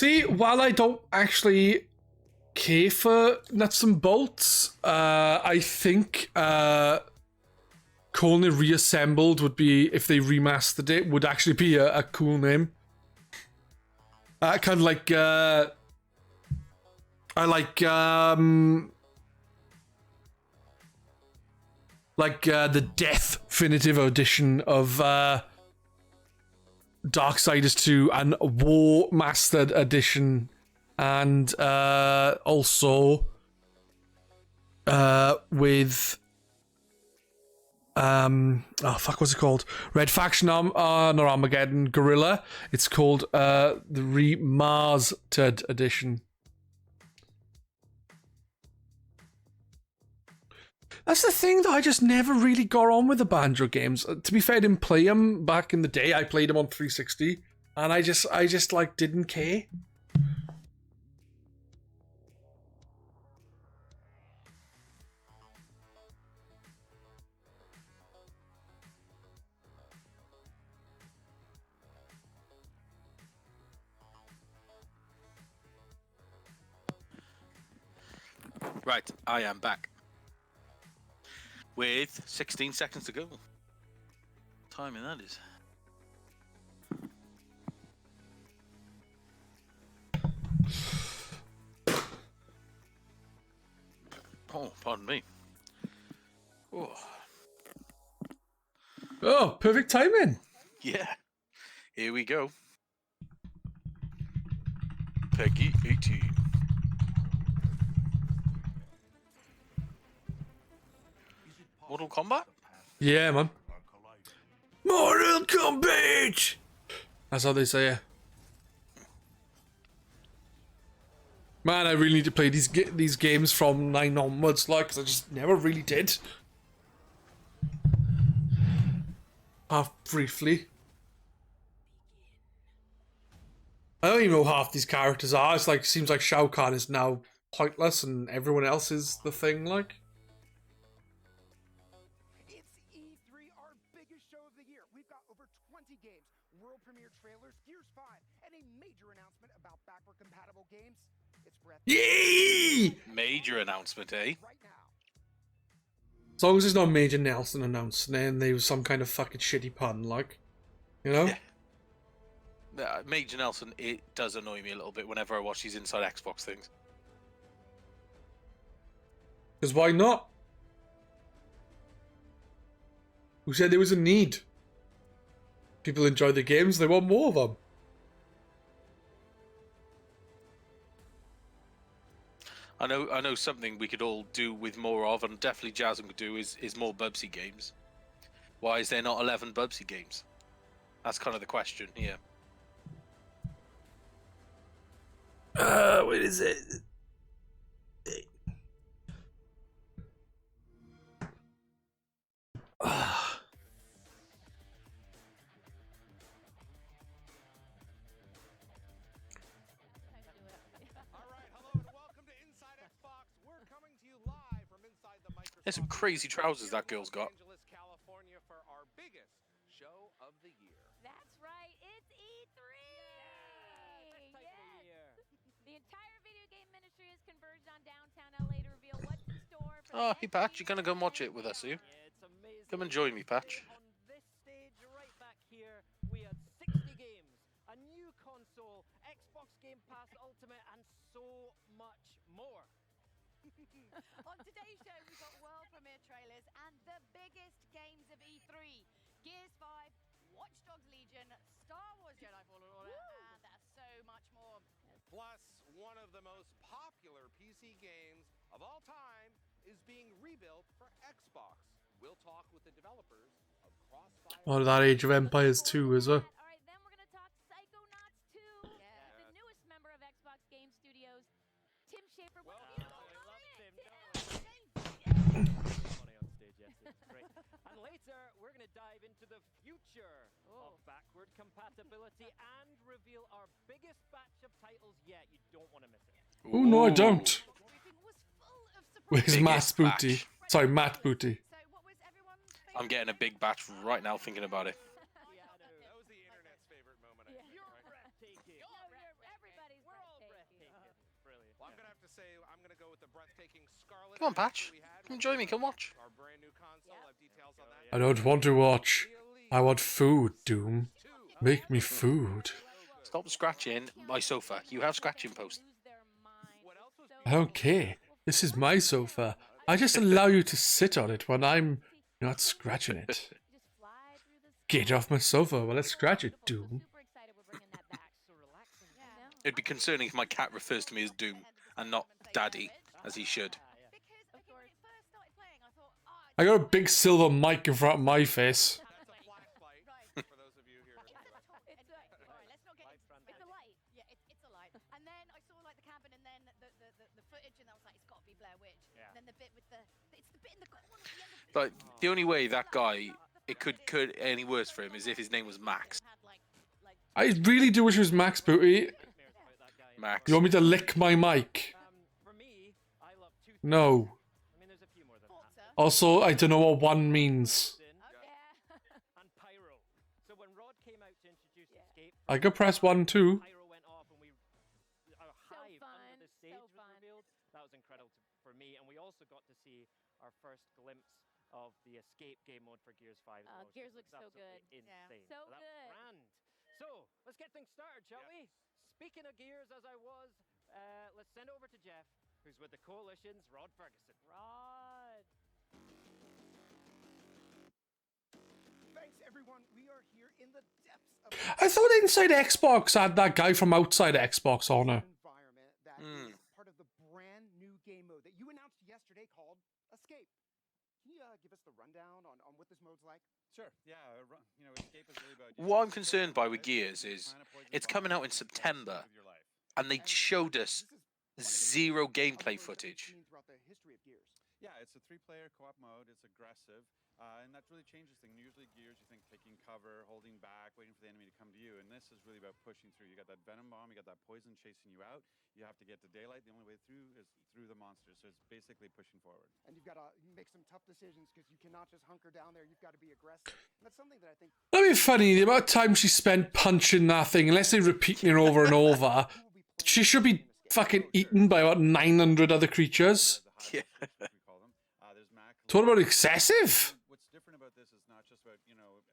See, while I don't actually care for nuts and bolts, I think calling it Reassembled would be, if they remastered it, would actually be a cool name. Kind of like I like the Definitive Edition of Darksiders 2 and War Mastered Edition, and also with oh fuck, what's it called? Red Faction not Armageddon Guerrilla. It's called the Remastered Edition. That's the thing that I just never really got on with the Banjo games. To be fair, I didn't play them back in the day. I played them on 360, and I just like didn't care. Right, I am back. With 16 seconds to go. Timing that is. Oh, pardon me. Oh, perfect timing. Yeah. Here we go. Peggy 18. Mortal Kombat? Yeah, man. Mortal Kombat! That's how they say it. Man, I really need to play these games from 9 onwards, like, because I just never really did. Half briefly. I don't even know who half these characters are. It's like, seems like Shao Kahn is now pointless and everyone else is the thing, like. World premiere trailers, Gears 5, and a major announcement about backward compatible games. It's breath. Yay! Major announcement, eh? Right now. As long as it's not Major Nelson announced, then there was some kind of fucking shitty pun, like, you know? Yeah. Major Nelson, it does annoy me a little bit whenever I watch these inside Xbox things. Because why not? Who said there was a need? People enjoy the games, they want more of them. I know something we could all do with more of, and definitely Jasmine could do, is more Bubsy games. Why is there not 11 Bubsy games? That's kind of the question here. What is it? There's some crazy trousers that girl's got. California for our biggest show of the year. That's right, it's E3! Yes! The entire video game ministry has converged on downtown LA to reveal what's in store for Oh, hey Patch, you're gonna come watch it with us, are you? Come and join me, Patch. On this stage right back here, we had 60 games, a new console, Xbox Game Pass Ultimate, and so much more. On today's show, we've got world premiere trailers and the biggest games of E3. Gears 5, Watch Dogs Legion, Star Wars Jedi Fallen Order, and so much more. Plus, one of the most popular PC games of all time is being rebuilt for Xbox. We'll talk with the developers of Crossfire. Oh, that Age of Empires 2 as well. All right, then we're going to talk Psychonauts 2, the newest member of Xbox Game Studios, Tim Schafer. What have you got on it, Tim? Funny on stage, yes, it's great. And later, we're going to dive into the future of backward compatibility and reveal our biggest batch of titles yet. You don't want to miss it. Oh, no, I don't. Briefing was full of Where's surprises. Matt Booty? batch. Sorry, Matt Booty. So what was everyone's I'm getting a big batch right now thinking about it. That was the internet's favorite moment. I think, You're right? breathtaking. Everybody's Well, I'm gonna have to say I'm gonna go with the breathtaking Scarlet. Come on, Patch. we had Come join me. Come watch. Our brand new console. Yeah. I have details on that. I don't want to watch. I want food, Doom. Make me food. Stop scratching my sofa. You have scratching post. I don't care. This is my sofa. I just allow you to sit on it when I'm not scratching it. Get off my sofa while I scratch it, Doom. It'd be concerning if my cat refers to me as Doom and not Daddy, as he should. I got a big silver mic in front of my face. That's a flashlight for those of you here. It's a light. Yeah, it's a light. And then I saw like the cabin, and then the footage, and I was like, it's got to be Blair Witch. Yeah. And then the bit with it's the bit in the corner. At the end of Like, the only way that guy, it could any worse for him is if his name was Max. I really do wish it was Max Booty. Max. You want me to lick my mic? For me, I love two things. No. I mean, there's a few more than that. Also, I don't know what one means. And pyro. So when Rod came out to introduce Escape, I could press 1 too. pyro went off and we a hive under the stage was revealed. That was incredible for me, and we also got to see our first glimpse of the Escape game mode for Gears 5. as well, which Gears was looks so good. absolutely Yeah. insane. So that was good. grand. So let's get things started, shall we? Speaking of Gears, as I was, let's send over to Jeff, who's with the Coalition's Rod Ferguson. Rod. Thanks, everyone. We are here in the depths of I thought Inside Xbox had that guy from outside Xbox on it. environment that is part of the brand new game mode that you announced yesterday called Escape. Can you give us the rundown on what this mode's like? Sure. Yeah. Escape is really about. What I'm concerned by with Gears is it's coming out in September, and they showed us zero gameplay footage. Throughout the history of Gears. Yeah, it's a 3-player co-op mode. It's aggressive, and that really changes things. Usually, Gears, you think taking cover, holding back, waiting for the enemy to come to you, and this is really about pushing through. You got that venom bomb, you got that poison chasing you out. You have to get to daylight. The only way through is through the monsters. So it's basically pushing forward. And you've got to make some tough decisions because you cannot just hunker down there. You've got to be aggressive. And that's something that I think That'd be funny, the amount of time she spent punching that thing, unless they repeat it over and over. She should be fucking eaten by about 900 other creatures. Yeah. We call them. There's Mac. Talk about excessive. What's different about this is not just about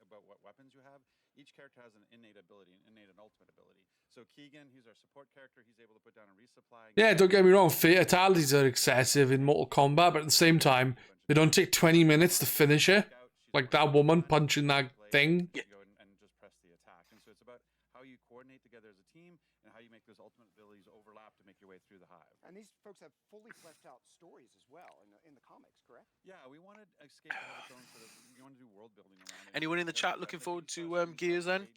about what weapons you have. Each character has an innate ability, an innate and ultimate ability. So Keegan, he's our support character. He's able to put down a resupply. Yeah, don't get me wrong, fatalities are excessive in Mortal Kombat, but at the same time, they don't take 20 minutes to finish it. Like that woman punching that thing. Yeah. Go and just press the attack. And so it's about how you coordinate together as a team and how you make those ultimate abilities overlap to make your way through the hive. And these folks have fully fleshed out stories as well in the comics, correct? Yeah, we wanted Escape to have its own sort of. We want to do world building around it. Anyone in the chat looking forward to Gears then?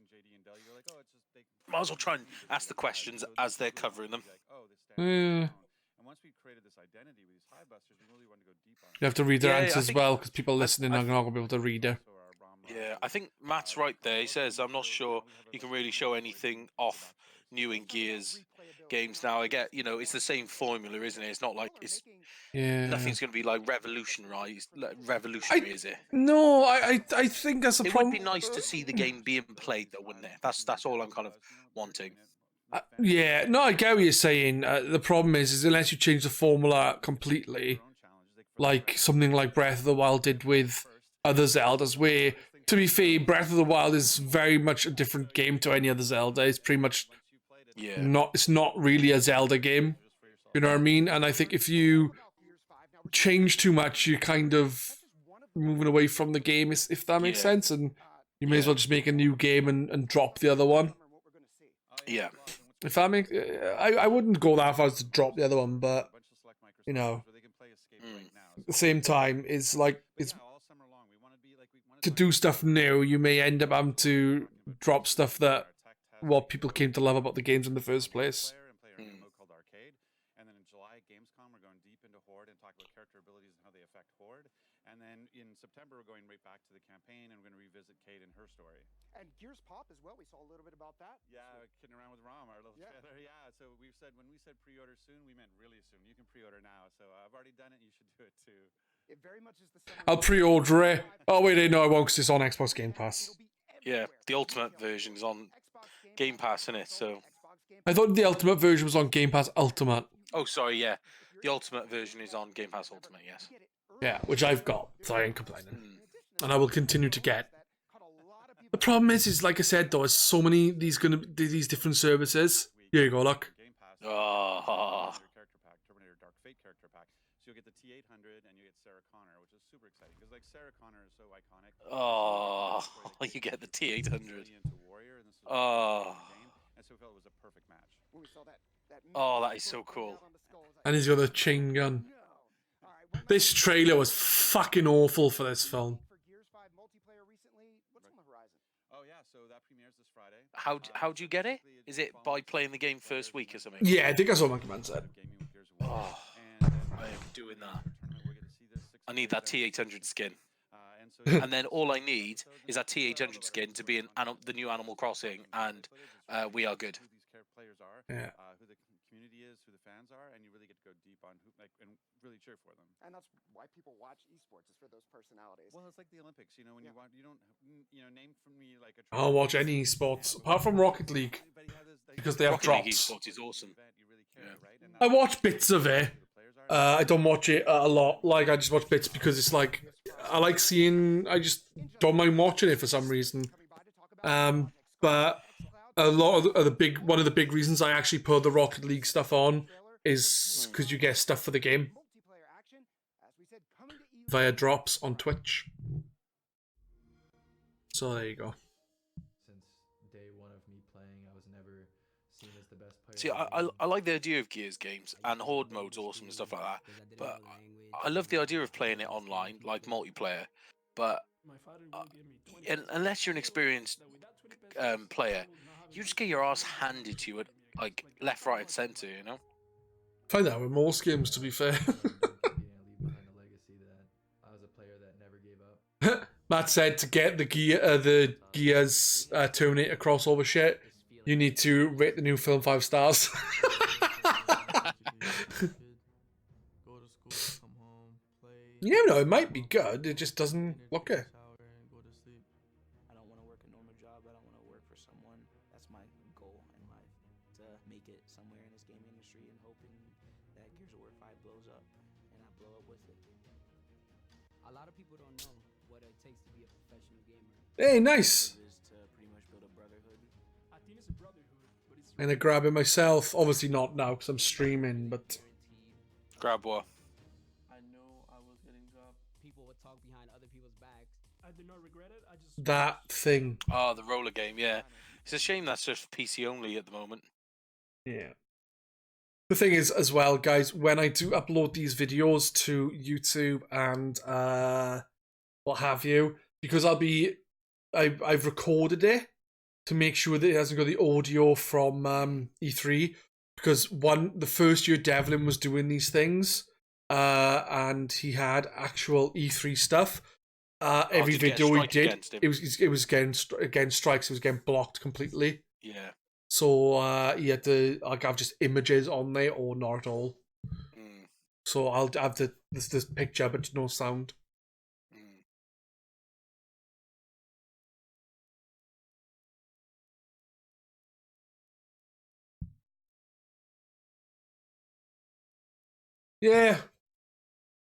Might as well try and ask the questions as they're covering them. Yeah. And once we created this identity with these hive busters, we really wanted to go deep on it. You have to read their Yeah, I answers as think- well, because people listening are not going to be able to read it. Yeah, I think Matt's right there. He says, I'm not sure you can really show anything off new in Gears games now. I get, it's the same formula, isn't it? It's not like it's Yeah. nothing's going to be like revolutionary, is it? No, I think that's a It would problem. be nice to see the game being played, though, wouldn't it? That's all I'm kind of wanting. Yeah, no, I get what you're saying. The problem is unless you change the formula completely, like something like Breath of the Wild did with other Zeldas, where, to be fair, Breath of the Wild is very much a different game to any other Zelda. It's pretty much Yeah. it's not really a Zelda game. You know what I mean? And I think if you change too much, you're kind of moving away from the game, if that makes Yeah. sense. And you may as well just make a new game and drop the other one. Yeah. If that makes, I wouldn't go that far as to drop the other one, but at the same time, it's like it's to do stuff new. You may end up having to drop stuff that what people came to love about the games in the first place. Called GRcade, and then in July at Gamescom we're going deep into Horde and talk about character abilities and how they affect Horde. And then in September we're going right back to the campaign and we're going to revisit Cade and her story. And Gears Pop as well. We saw a little bit about that. Yeah, kidding around with Rom, our little trailer. Yeah, so we've said when we said pre-order soon, we meant really soon. You can pre-order now. So I've already done it. You should do it too. It very much is the summer. I'll pre-order it. Oh wait, no, I won't, because it's on Xbox Game Pass. Yeah, the Ultimate version's on Game Pass, innit? So I thought the Ultimate version was on Game Pass Ultimate. Oh, sorry, yeah. The Ultimate version is on Game Pass Ultimate, yes. Yeah, which I've got, so I ain't complaining. Mm. And I will continue to get. The problem is like I said, though, there's so many these different services. Here you go, look. Game Pass, Oh. character pack, Terminator Dark Fate character pack. So you'll get the T800 and you get Sarah Connor, which is super exciting because like Sarah Connor is so iconic. Oh, you get the T800. Oh. And so I felt it was a perfect match. Oh, that is so cool. And he's got a chain gun. This trailer was fucking awful for this film. Oh yeah, so that premieres this Friday. How'd you get it? Is it by playing the game first week or something? Yeah, I think I saw Monkey Man said. Oh, I am doing that. I need that T800 skin. And then all I need is that T800 skin to be in the new Animal Crossing, and we are good. Yeah. Who the community is, who the fans are, and you really get to go deep on who, like, and really cheer for them. And that's why people watch esports, is for those personalities. Well, it's like the Olympics, you know, when you want, you don't, you know, name for me like a. I'll watch any sports apart from Rocket League because they have Rocket League drops. esports is awesome. I watch bits of it. I don't watch it a lot. Like I just watch bits because it's like I like seeing. I just don't mind watching it for some reason. But a lot of one of the big reasons I actually put the Rocket League stuff on is because you get stuff for the game via drops on Twitch. So there you go. Since day one of me playing, I was never seen as the best player. See, I like the idea of Gears games, and Horde mode's awesome and stuff like that. But I love the idea of playing it online, like multiplayer. But unless you're an experienced player, you just get your ass handed to you at like left, right, and center. You know. Find out with most games, to be fair. Matt said to get the Gears Terminator crossover shit, you need to rate the new film 5 stars. You never know, it might be good, it just doesn't look it. I don't want to work a normal job, I don't want to work for someone. That's my goal in life, to make it somewhere in this game industry and hoping that Gears of War 5 blows up and I blow up with it. A lot of people don't know what it takes to be a professional gamer. Hey, nice! To pretty much build a brotherhood. I think it's a brotherhood, but it's I'm gonna grab it myself, obviously not now because I'm streaming, but... Grab what? People would talk behind other people's backs. I do not regret it. I just that thing. Oh, the roller game, yeah. It's a shame that's just PC only at the moment. Yeah. The thing is, as well, guys, when I do upload these videos to YouTube and what have you, because I've recorded it to make sure that it hasn't got the audio from E3, because the first year Devlin was doing these things, and he had actual E3 stuff. Every video he did, it was against strikes. It was getting blocked completely. Yeah. So he had to have just images on there or not at all. Mm. So I'll have this picture but no sound. Mm. Yeah,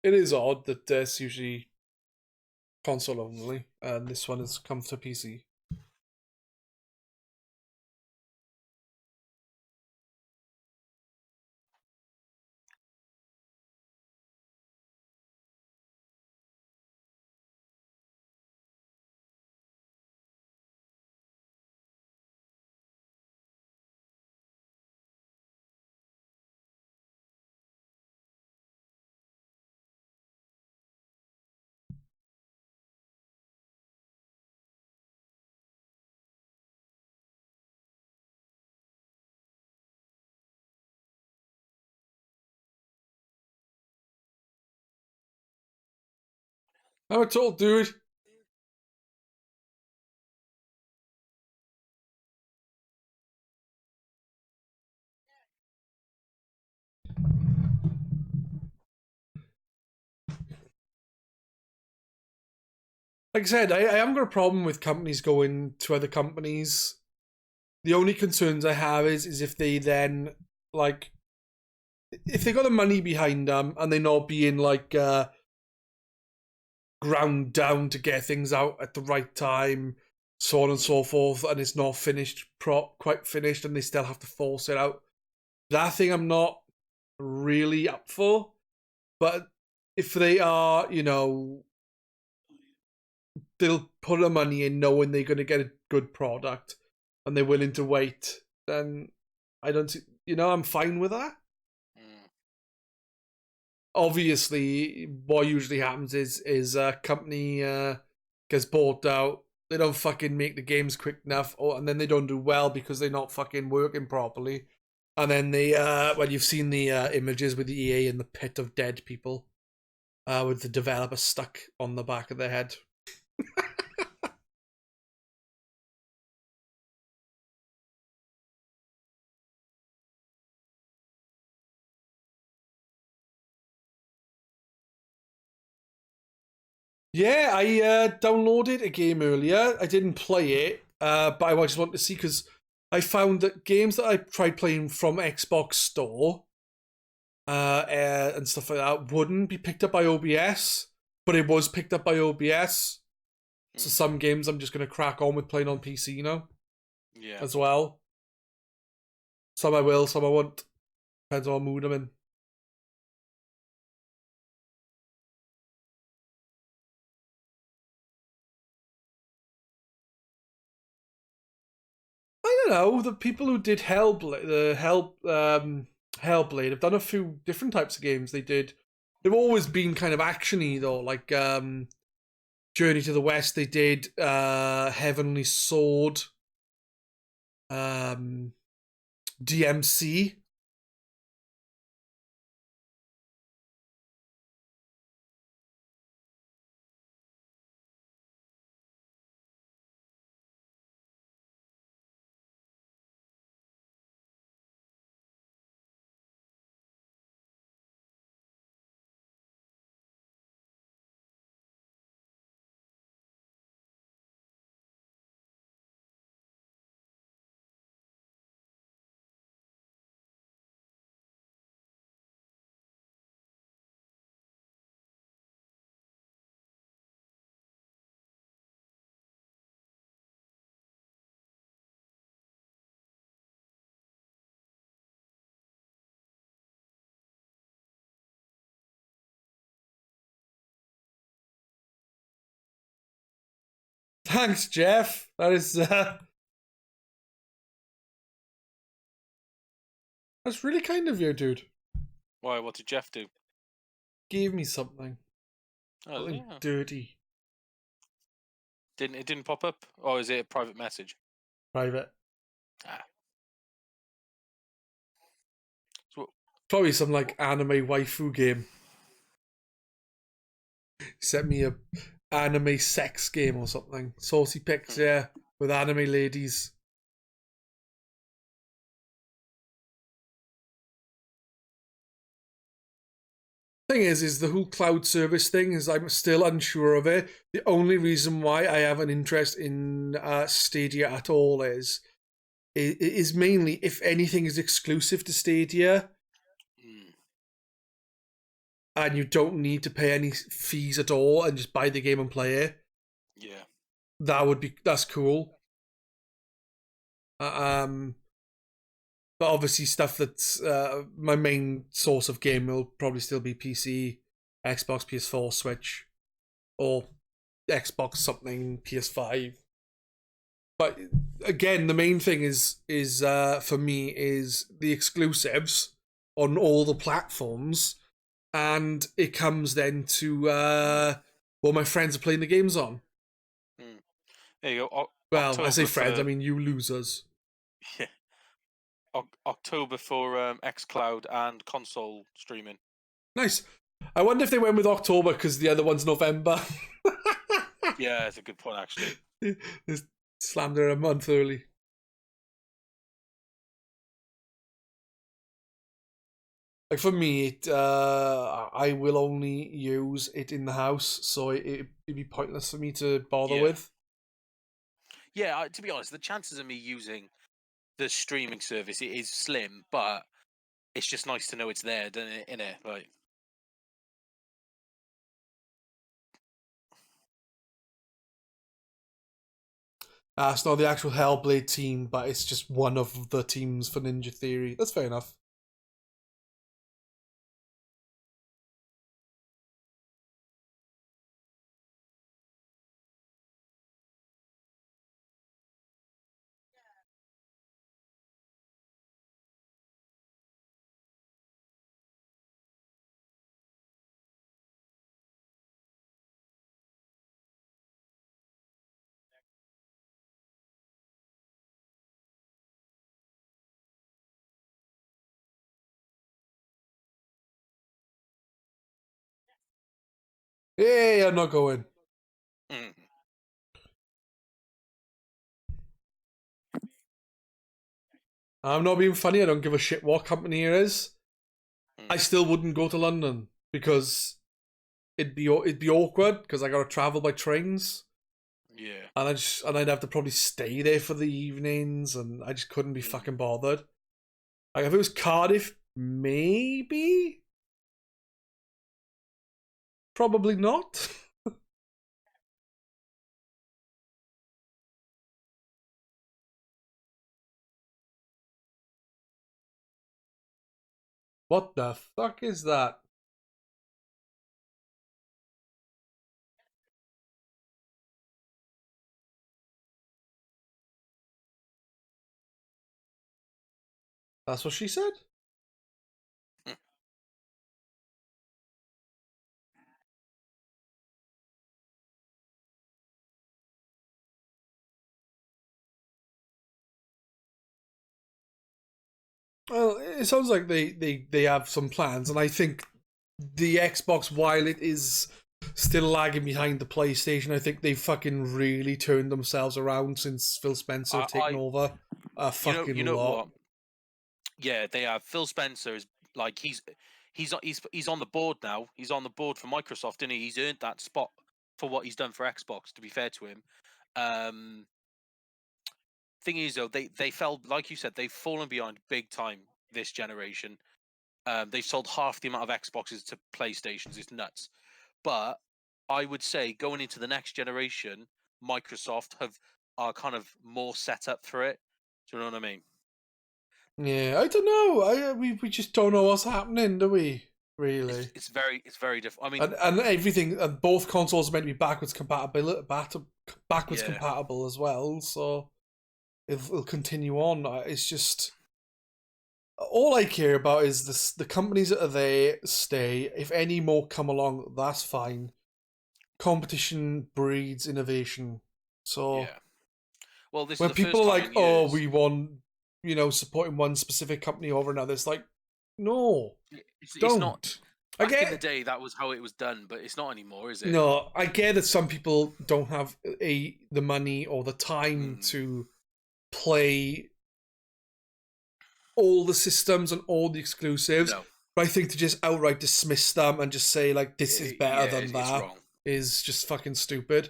it is odd that it's usually console only, and this one has come to PC. I'm a total dude. Like I said, I haven't got a problem with companies going to other companies. The only concerns I have is if they then, like, if they got the money behind them and they're not being like ground down to get things out at the right time, so on and so forth, and it's not finished, quite finished, and they still have to force it out. That thing I'm not really up for. But if they are, you know, they'll put the money in knowing they're going to get a good product and they're willing to wait, then I don't see, you know, I'm fine with that. Obviously, what usually happens is a company gets bought out. They don't fucking make the games quick enough, and then they don't do well because they're not fucking working properly. And then they, well, you've seen the images with the EA in the pit of dead people, with the developer stuck on the back of their head. Yeah, I downloaded a game earlier. I didn't play it, but I just wanted to see because I found that games that I tried playing from Xbox Store and stuff like that wouldn't be picked up by OBS, but it was picked up by OBS. So some games I'm just going to crack on with playing on PC, you know? Yeah. As well. Some I will, some I won't. Depends on what mood I'm in. I don't know. The people who did Hellblade have done a few different types of games. They've always been kind of actiony though, like Journey to the West. They did Heavenly Sword, DMC. Thanks, Jeff. That is that's really kind of you, dude. Why? What did Jeff do? Gave me something. Oh, Something yeah. dirty. It didn't pop up? Or is it a private message? Private. Ah. So, Probably some like anime waifu game. Sent me a anime sex game or something. Saucy pics, yeah, with anime ladies. Thing is the whole cloud service thing is I'm still unsure of it. The only reason why I have an interest in Stadia at all is mainly if anything is exclusive to Stadia, and you don't need to pay any fees at all and just buy the game and play it. Yeah, that's cool. But obviously stuff that's my main source of game will probably still be PC, Xbox, PS4, Switch, or Xbox something, PS5. But again, the main thing is for me is the exclusives on all the platforms, and it comes then to what my friends are playing the games on. There you go. Well, October I say friends, for... I mean you losers. Yeah. October for xCloud and console streaming. Nice. I wonder if they went with October because the other one's November. Yeah, that's a good point, actually. They slammed her a month early. Like for me, I will only use it in the house, so it'd be pointless for me to bother with. Yeah, to be honest, the chances of me using the streaming service is slim, but it's just nice to know it's there, innit? Like, It's not the actual Hellblade team, but it's just one of the teams for Ninja Theory. That's fair enough. Yeah, I'm not going. mm, I'm not being funny. I don't give a shit what company it is. I mm, still wouldn't go to London because it'd be awkward because I gotta travel by trains, yeah. and I'd have to probably stay there for the evenings, and I just couldn't be Mm. fucking bothered. Like if it was Cardiff, maybe, probably not. What the fuck is that? That's what she said? Mm. Well, it sounds like they have some plans, and I think the Xbox, while it is still lagging behind the PlayStation, I think they've fucking really turned themselves around since Phil Spencer have taken over a fucking You know lot. what? Yeah, they have. Phil Spencer is like he's on the board now. He's on the board for Microsoft, and he's earned that spot for what he's done for Xbox. To be fair to him, um, thing is though, they fell like you said, they've fallen behind big time this generation. They've sold half the amount of Xboxes to PlayStations. It's nuts. But I would say going into the next generation, Microsoft are kind of more set up for it. Do you know what I mean? Yeah, I don't know. We just don't know what's happening, do we? Really? It's very different. I mean, And everything, and both consoles are meant to be backwards yeah. compatible as well. So it'll continue on. It's just all I care about is the companies that are there stay. If any more come along, that's fine. Competition breeds innovation. So Yeah. Well, this is when the people first are time like, in "Oh, years. we want," supporting one specific company over another, it's like, no, It's don't. not. I Back in the get day, that was how it was done, but it's not anymore, is it? no, I get that some people don't have the money or the time Mm. to play all the systems and all the exclusives. No. But I think to just outright dismiss them and just say like this is better than it's that wrong. is just fucking stupid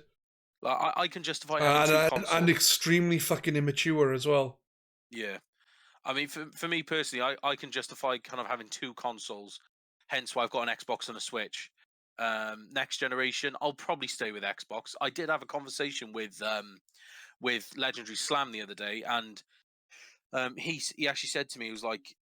Like, I can justify having two consoles. and extremely fucking immature as well. Yeah. I mean, for me personally, I can justify kind of having two consoles. Hence why I've got an Xbox and a Switch. Next generation, I'll probably stay with Xbox. I did have a conversation with Legendary Slam the other day, and he actually said to me, he was like,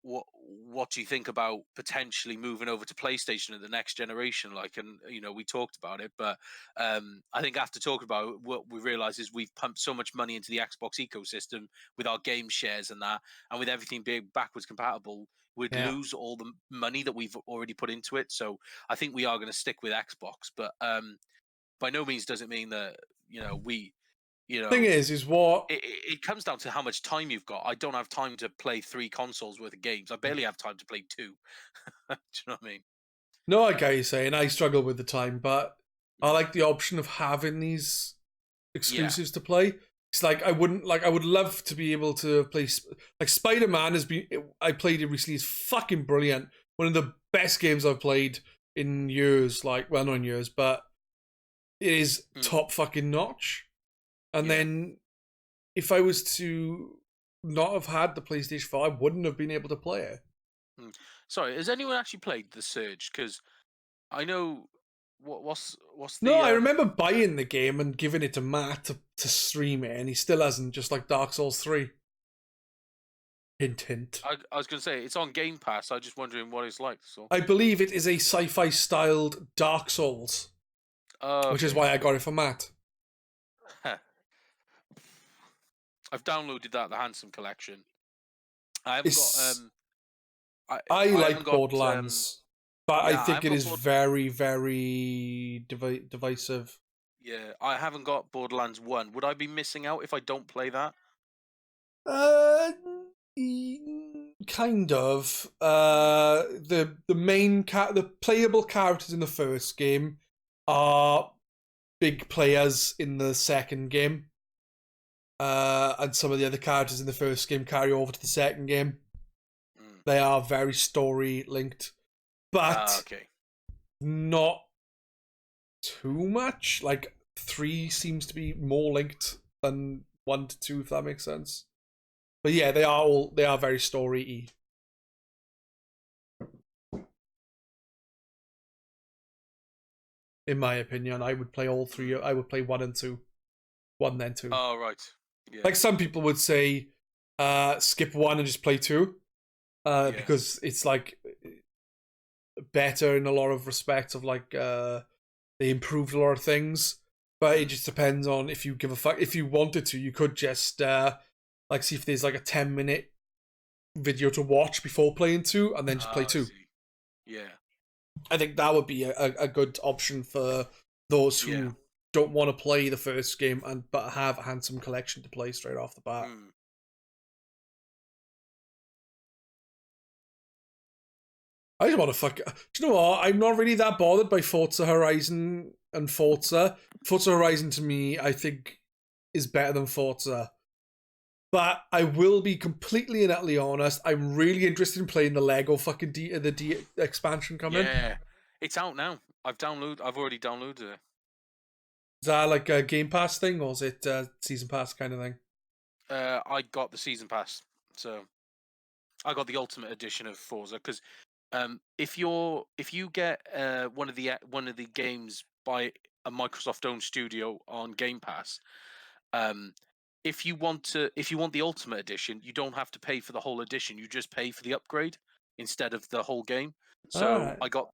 what do you think about potentially moving over to PlayStation in the next generation? Like, and we talked about it, but I think after talking about it, what we realize is we've pumped so much money into the Xbox ecosystem with our game shares and that, and with everything being backwards compatible, we'd Yeah. lose all the money that we've already put into it. So I think we are going to stick with Xbox, but by no means does it mean that we. Thing is what It comes down to how much time you've got. I don't have time to play 3 consoles worth of games. I barely have time to play 2. Do you know what I mean? No, I get what you're saying. I struggle with the time, but I like the option of having these exclusives to play. It's like I would love to be able to play like Spider-Man has been. I played it recently. It's fucking brilliant. One of the best games I've played in years. Like, well, not in years, but it is top fucking notch. And then if I was to not have had the PlayStation 4, I wouldn't have been able to play it. Sorry, has anyone actually played The Surge? Because I know what's the No, I remember buying the game and giving it to Matt to stream it, and he still hasn't, just like Dark Souls 3. Hint, hint. I was going to say, it's on Game Pass. I'm just wondering what it's like. So I believe it is a sci-fi styled Dark Souls, which is why I got it for Matt. I've downloaded that, the Handsome Collection. I haven't got. I like haven't got, Borderlands, but yeah, I think it got is very, very divisive. Yeah, I haven't got Borderlands 1. Would I be missing out if I don't play that? Kind of. The the playable characters in the first game are big players in the second game. And some of the other characters in the first game carry over to the second game. They are very story linked, but not too much. Like 3 seems to be more linked than 1 to 2, if that makes sense. But yeah, they are very story-y. In my opinion, I would play all 3. I would play 1 and 2. 1 then 2. Oh right. Yeah. Like some people would say, skip 1 and just play 2, because it's like better in a lot of respects. Of like they improved a lot of things, but it just depends on if you give a fuck. If you wanted to, you could just like see if there's like a 10-minute video to watch before playing 2, and then just play 2. Yeah, I think that would be a good option for those who don't want to play the first game but have a Handsome Collection to play straight off the bat. I just want to fuck. Do you know what? I'm not really that bothered by Forza Horizon and Forza. Forza Horizon to me, I think, is better than Forza. But I will be completely and utterly honest. I'm really interested in playing the Lego fucking D expansion coming. Yeah, it's out now. I've already downloaded it. Is that like a Game Pass thing, or is it a Season Pass kind of thing? I got the Season Pass, so I got the Ultimate Edition of Forza because if you get one of the games by a Microsoft-owned studio on Game Pass, if you want the Ultimate Edition, you don't have to pay for the whole edition. You just pay for the upgrade instead of the whole game. So I got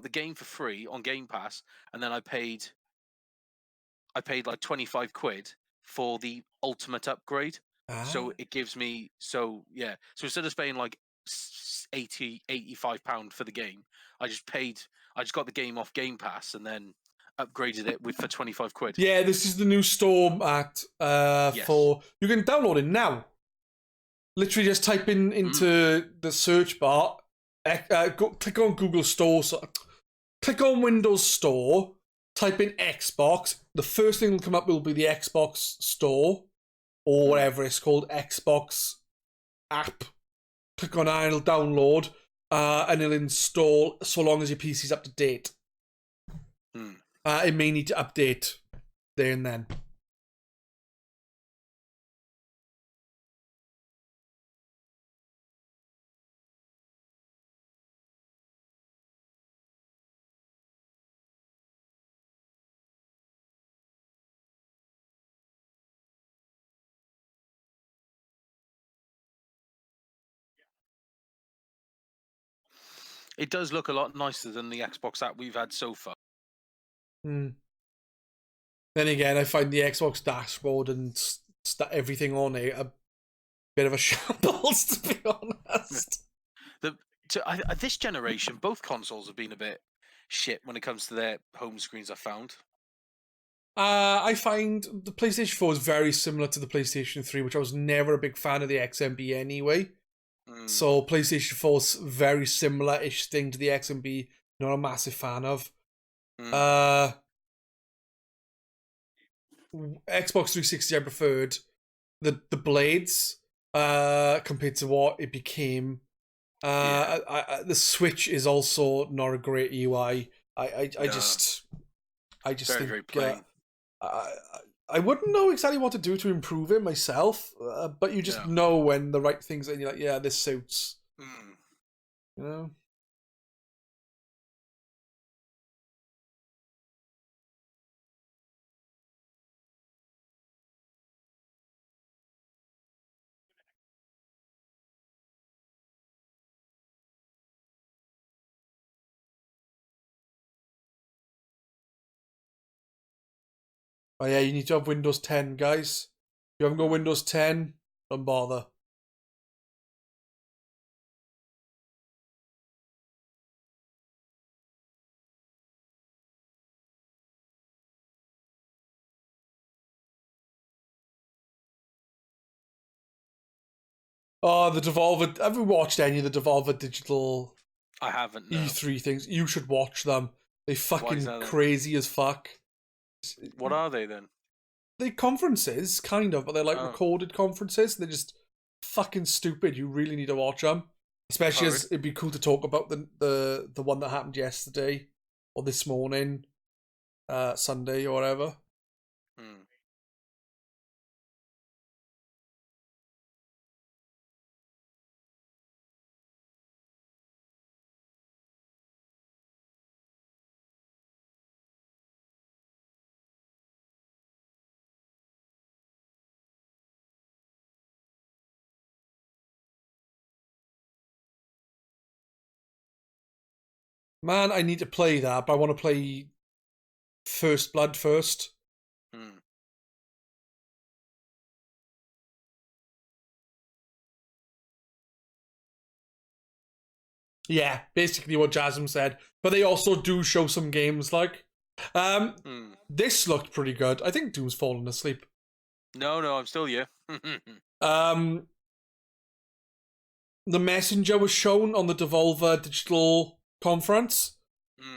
the game for free on Game Pass, and then I paid like 25 quid for the ultimate upgrade. So it gives me so instead of paying like 85 pound for the game, I just got the game off Game Pass and then upgraded it for 25 quid. Yeah, this is the new store at for you can download it now. Literally just type into the search bar, click on Google Store, click on Windows Store, type in Xbox. The first thing that will come up will be the Xbox Store, or whatever it's called, Xbox app. Click on that, it'll download, and it'll install so long as your PC's up to date. It may need to update there and then. It does look a lot nicer than the Xbox app we've had so far. Then again, I find the Xbox dashboard and everything on it a bit of a shambles, to be honest. This generation, both consoles have been a bit shit when it comes to their home screens, I've found. I find the PlayStation 4 is very similar to the PlayStation 3, which I was never a big fan of the XMB anyway. So PlayStation 4 is very similar-ish thing to the XMB, not a massive fan of. Xbox 360 I preferred the blades compared to what it became. The Switch is also not a great UI. I just very, think very plain. I wouldn't know exactly what to do to improve it myself, but you just know when the right things, and you're like, yeah, this suits. You know. Oh yeah, you need to have Windows 10, guys. If you haven't got Windows 10, don't bother. Oh, the Devolver. Have you watched any of the Devolver Digital I haven't. No. E3 things? You should watch them. They fucking that then? crazy as fuck. What are they then? They're conferences, kind of, but they're like Oh. recorded conferences. They're just fucking stupid. You really need to watch them. Especially as it'd be cool to talk about the one that happened yesterday or this morning, Sunday or whatever. Hmm. Man, I need to play that, but I want to play First Blood first. Hmm. Yeah, basically what Jasmine said. But they also do show some games like. This looked pretty good. I think Doom's fallen asleep. No, I'm still here. The Messenger was shown on the Devolver Digital Conference.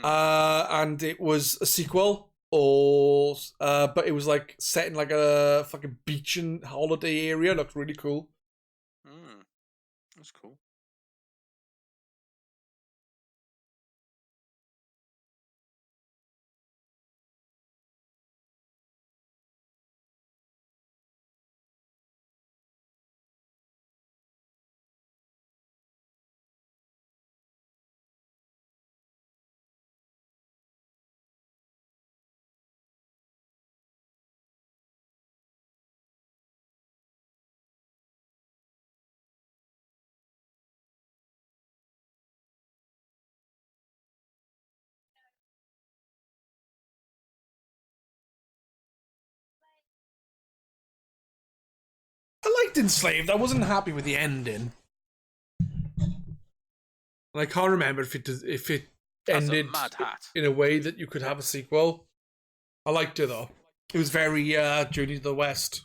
And it was a sequel, or but it was like set in like a fucking beach and holiday area. It looked really cool. That's cool. I liked Enslaved. I wasn't happy with the ending. And I can't remember if it ended in a way that you could have a sequel. I liked it though. It was very Journey to the West.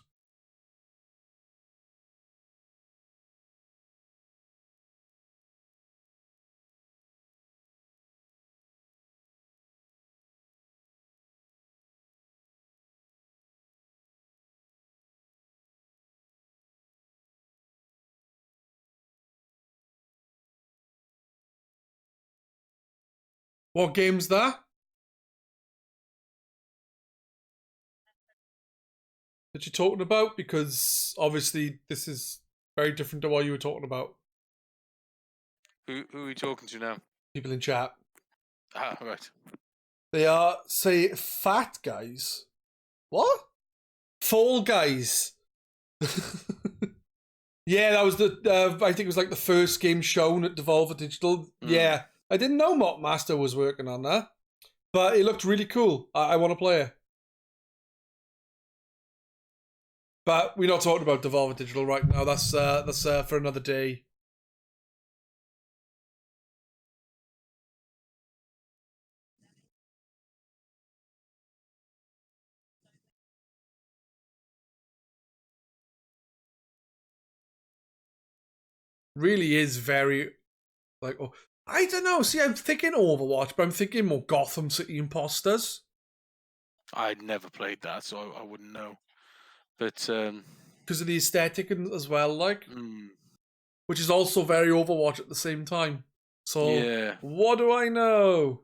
What game's that? That you're talking about? Because obviously this is very different to what you were talking about. Who are you talking to now? People in chat. Ah, right. They are, say, fat guys. What? Fall Guys. Yeah, that was the, I think it was like the first game shown at Devolver Digital. Yeah, I didn't know Mockmaster was working on that, but it looked really cool. I want to play it. But we're not talking about Devolver Digital right now. That's for another day. Really is very, like, oh, I don't know. See, I'm thinking Overwatch, but I'm thinking more Gotham City Imposters. I'd never played that, so I wouldn't know. But because of the aesthetic as well, like, which is also very Overwatch at the same time. So, yeah. What do I know?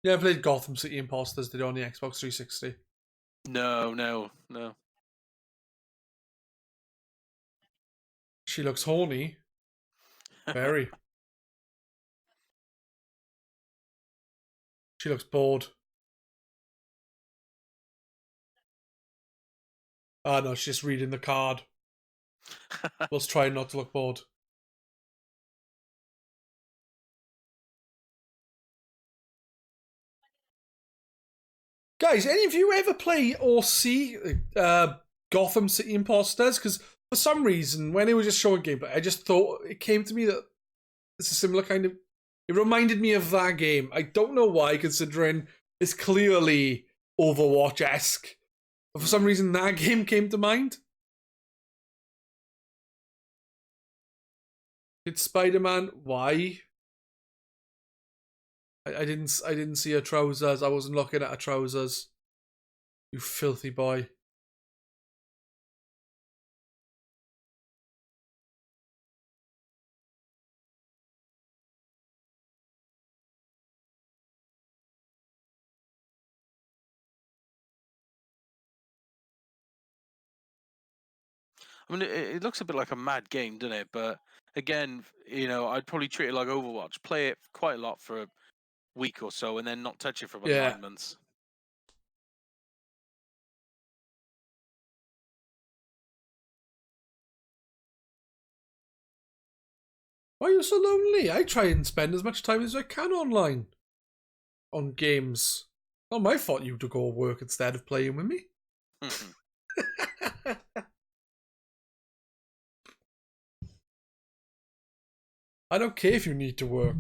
Yeah, I played Gotham City Imposters. Did it on the Xbox 360. No. She looks horny. Very. She looks bored. Ah, no, she's just reading the card. Let's try not to look bored. Guys, any of you ever play or see Gotham City Imposters? Because for some reason, when it was just showing gameplay, I just thought it came to me that it's a similar kind of. It reminded me of that game. I don't know why, considering it's clearly Overwatch-esque. But for some reason, that game came to mind. Did Spider-Man? Why? I didn't see her trousers. I wasn't looking at her trousers. You filthy boy. I mean, it looks a bit like a mad game, doesn't it? But again, you know, I'd probably treat it like Overwatch. Play it quite a lot for a week or so, and then not touch it for about 9 months. Why are you so lonely? I try and spend as much time as I can online. On games. Not my fault you to go work instead of playing with me. I don't care if you need to work.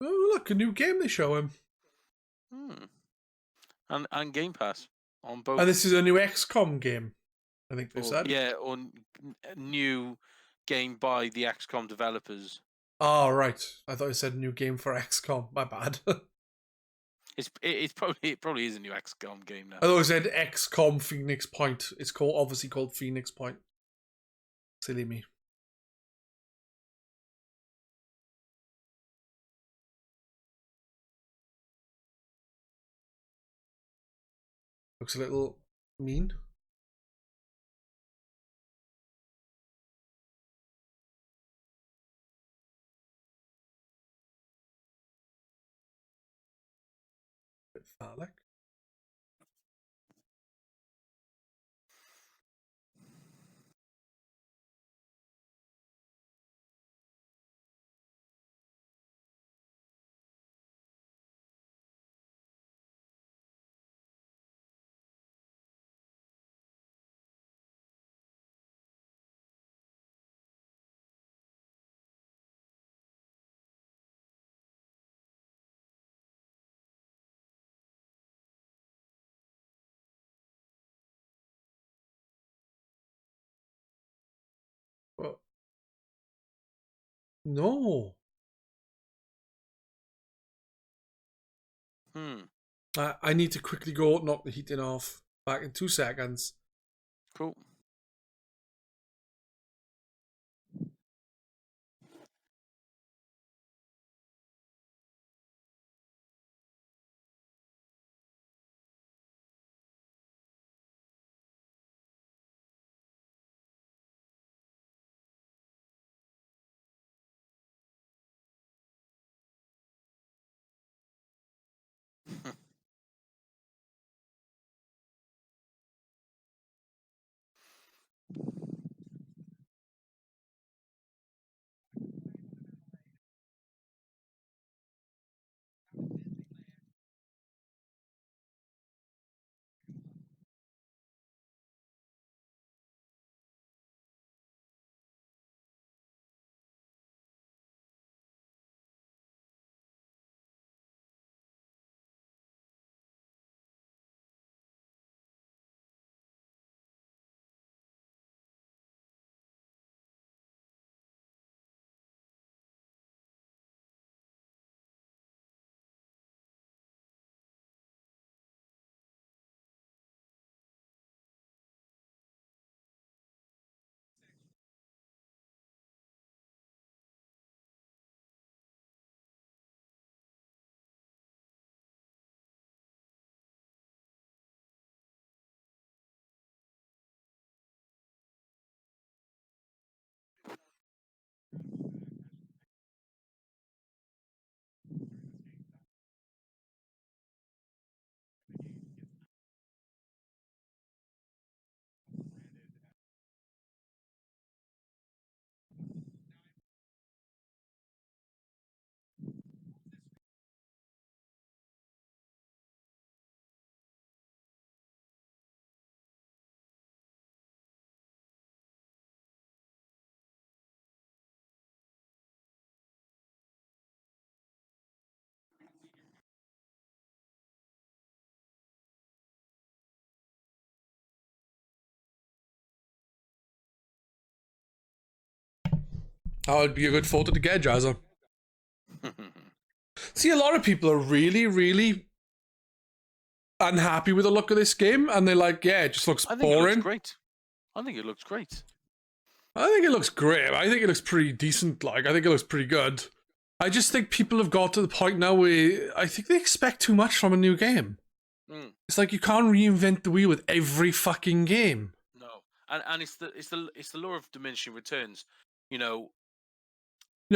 Oh, look, a new game they show him. And Game Pass on both. And this is a new XCOM game, I think they said. Yeah, on a new game by the XCOM developers. Oh, right. I thought you said new game for XCOM. My bad. It probably is a new XCOM game now. I thought it said XCOM Phoenix Point. It's obviously called Phoenix Point. Silly me. Looks a little mean. Bit phallic. Well, no. I need to quickly go knock the heating off. Back in 2 seconds. Cool. That would be a good photo to get, Jazza. See, a lot of people are really, really unhappy with the look of this game, and they're like, yeah, it just looks I think boring. it looks great. I think it looks great. I think it looks great. I think it looks pretty decent. Like, I think it looks pretty good. I just think people have got to the point now where I think they expect too much from a new game. It's like you can't reinvent the wheel with every fucking game. No, and it's the law of diminishing returns. You know,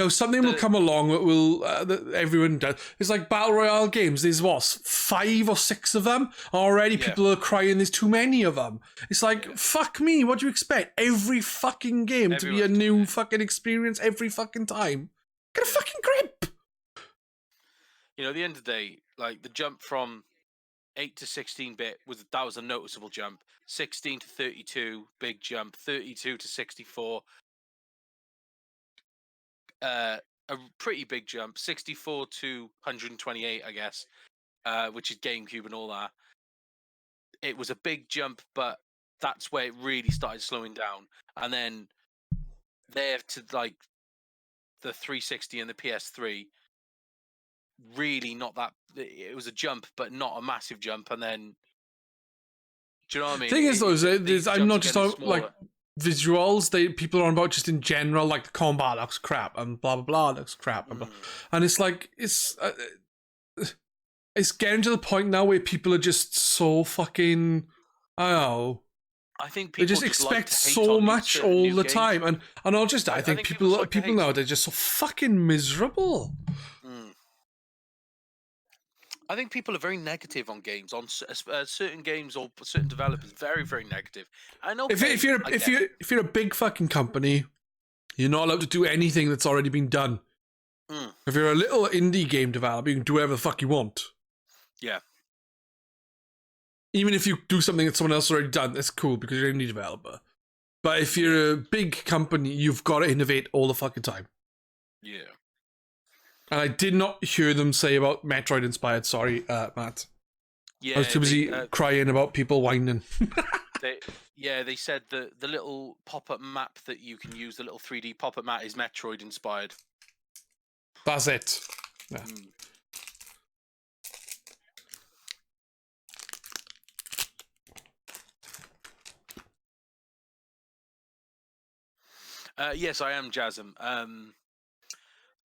Something will come along that will that everyone does. It's like battle royale games. There's what 5 or 6 of them already. Yeah. People are crying. There's too many of them. It's like fuck me. What do you expect? Every fucking game to be a new fucking experience every fucking time. Get a fucking grip. You know, at the end of the day, like the jump from 8 to 16-bit was a noticeable jump. 16 to 32, big jump. 32 to 64, a pretty big jump. 64 to 128, I guess, which is GameCube and all that. It was a big jump, but that's where it really started slowing down. And then there to like the 360 and the PS3, really not that. It was a jump, but not a massive jump. And then, do you know what I mean? Thing is, though, I'm not just talking like visuals. People are on about just in general, like the combat looks crap and blah blah blah looks crap, and, blah. And it's like it's getting to the point now where people are just so fucking, I don't know. I think they just expect so much all the time, and I'll just I think people now they're just so fucking miserable. I think people are very negative on games, on certain games or certain developers. Very, very negative. I know. If you're a big fucking company, you're not allowed to do anything that's already been done. If you're a little indie game developer, you can do whatever the fuck you want. Yeah. Even if you do something that someone else already done, that's cool because you're an indie developer. But if you're a big company, you've got to innovate all the fucking time. Yeah. And I did not hear them say about Metroid inspired. Sorry, Matt. Yeah, I was too busy crying about people whining. they said the little pop-up map that you can use, the little 3D pop-up map, is Metroid inspired. That's it. Yeah. Yes, I am Jasm.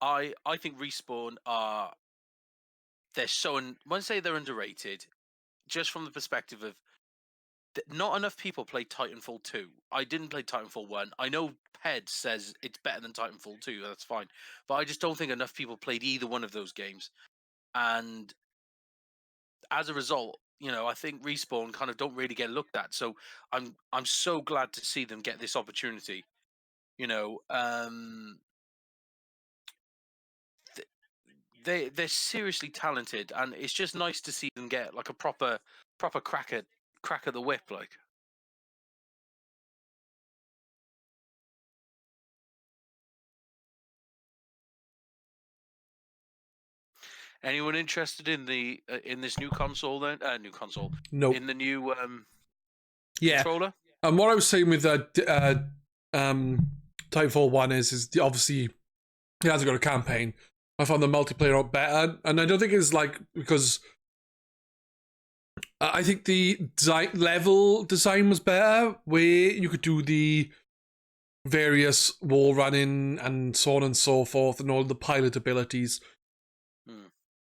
I think Respawn are when I say they're underrated, just from the perspective of not enough people play Titanfall 2. I didn't play Titanfall 1. I know Pedz says it's better than Titanfall 2. That's fine, but I just don't think enough people played either one of those games, and as a result, I think Respawn kind of don't really get looked at. So I'm so glad to see them get this opportunity. They're seriously talented, and it's just nice to see them get like a proper crack at the whip. Like, anyone interested in the in this new console? Then new console. No. In the new yeah. controller. And what I was saying with Titanfall 1 is obviously it hasn't got a campaign. I found the multiplayer out better, and I don't think it's like because I think the level design was better, where you could do the various wall running and so on and so forth, and all the pilot abilities.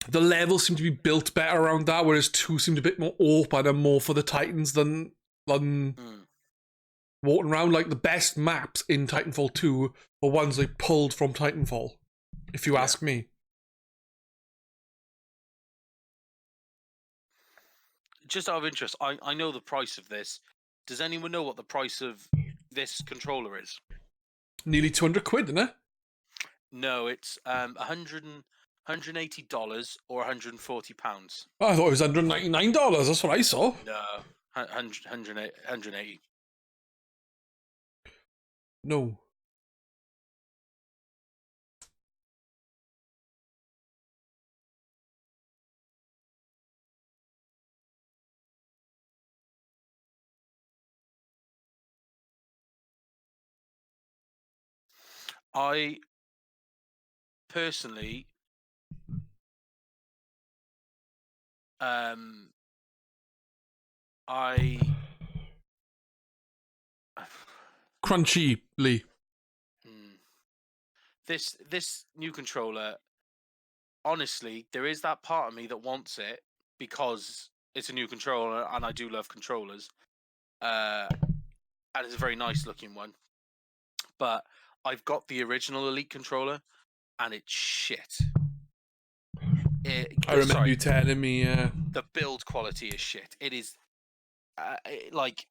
The levels seem to be built better around that, whereas 2 seemed a bit more open and more for the Titans than walking around. Like the best maps in Titanfall 2 were ones they pulled from Titanfall, if you ask me. Just out of interest, I know the price of this. Does anyone know what the price of this controller is? Nearly 200 quid, isn't it? No, it's $180 or £140. Oh, I thought it was $199. That's what I saw. No, 180. No. I personally, I Crunchy Lee. this new controller, honestly, there is that part of me that wants it because it's a new controller and I do love controllers. And it's a very nice looking one. But I've got the original Elite controller and it's shit. I remember you telling me, the build quality is shit. It is like,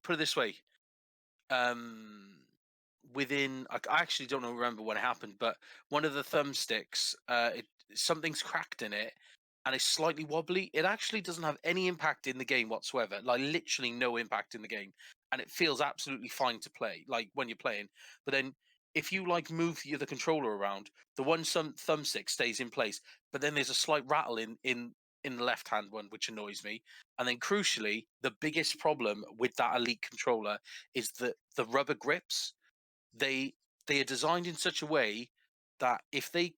put it this way, within, I actually don't remember when it happened, but one of the thumbsticks, something's cracked in it and it's slightly wobbly. It actually doesn't have any impact in the game whatsoever, like literally no impact in the game, and it feels absolutely fine to play, like when you're playing. But then if you like move the controller around, the one thumbstick stays in place, but then there's a slight rattle in the left hand one, which annoys me. And then crucially, the biggest problem with that Elite controller is that the rubber grips, they are designed in such a way that if they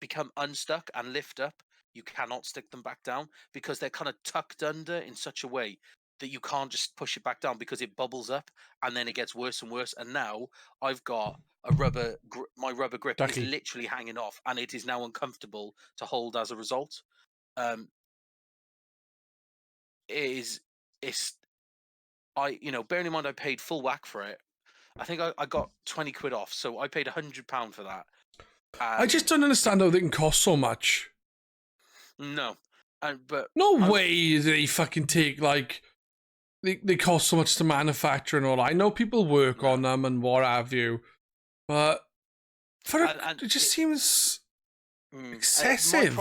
become unstuck and lift up, you cannot stick them back down because they're kind of tucked under in such a way that you can't just push it back down because it bubbles up and then it gets worse and worse. And now I've got my rubber grip Ducky. is literally hanging off and it is now uncomfortable to hold as a result. It's bearing in mind I paid full whack for it. I think I got 20 quid off, so I paid £100 for that. I just don't understand how they can cost so much. No, but no way they fucking take like they cost so much to manufacture and all that. I know people work on them and what have you, but it just seems excessive.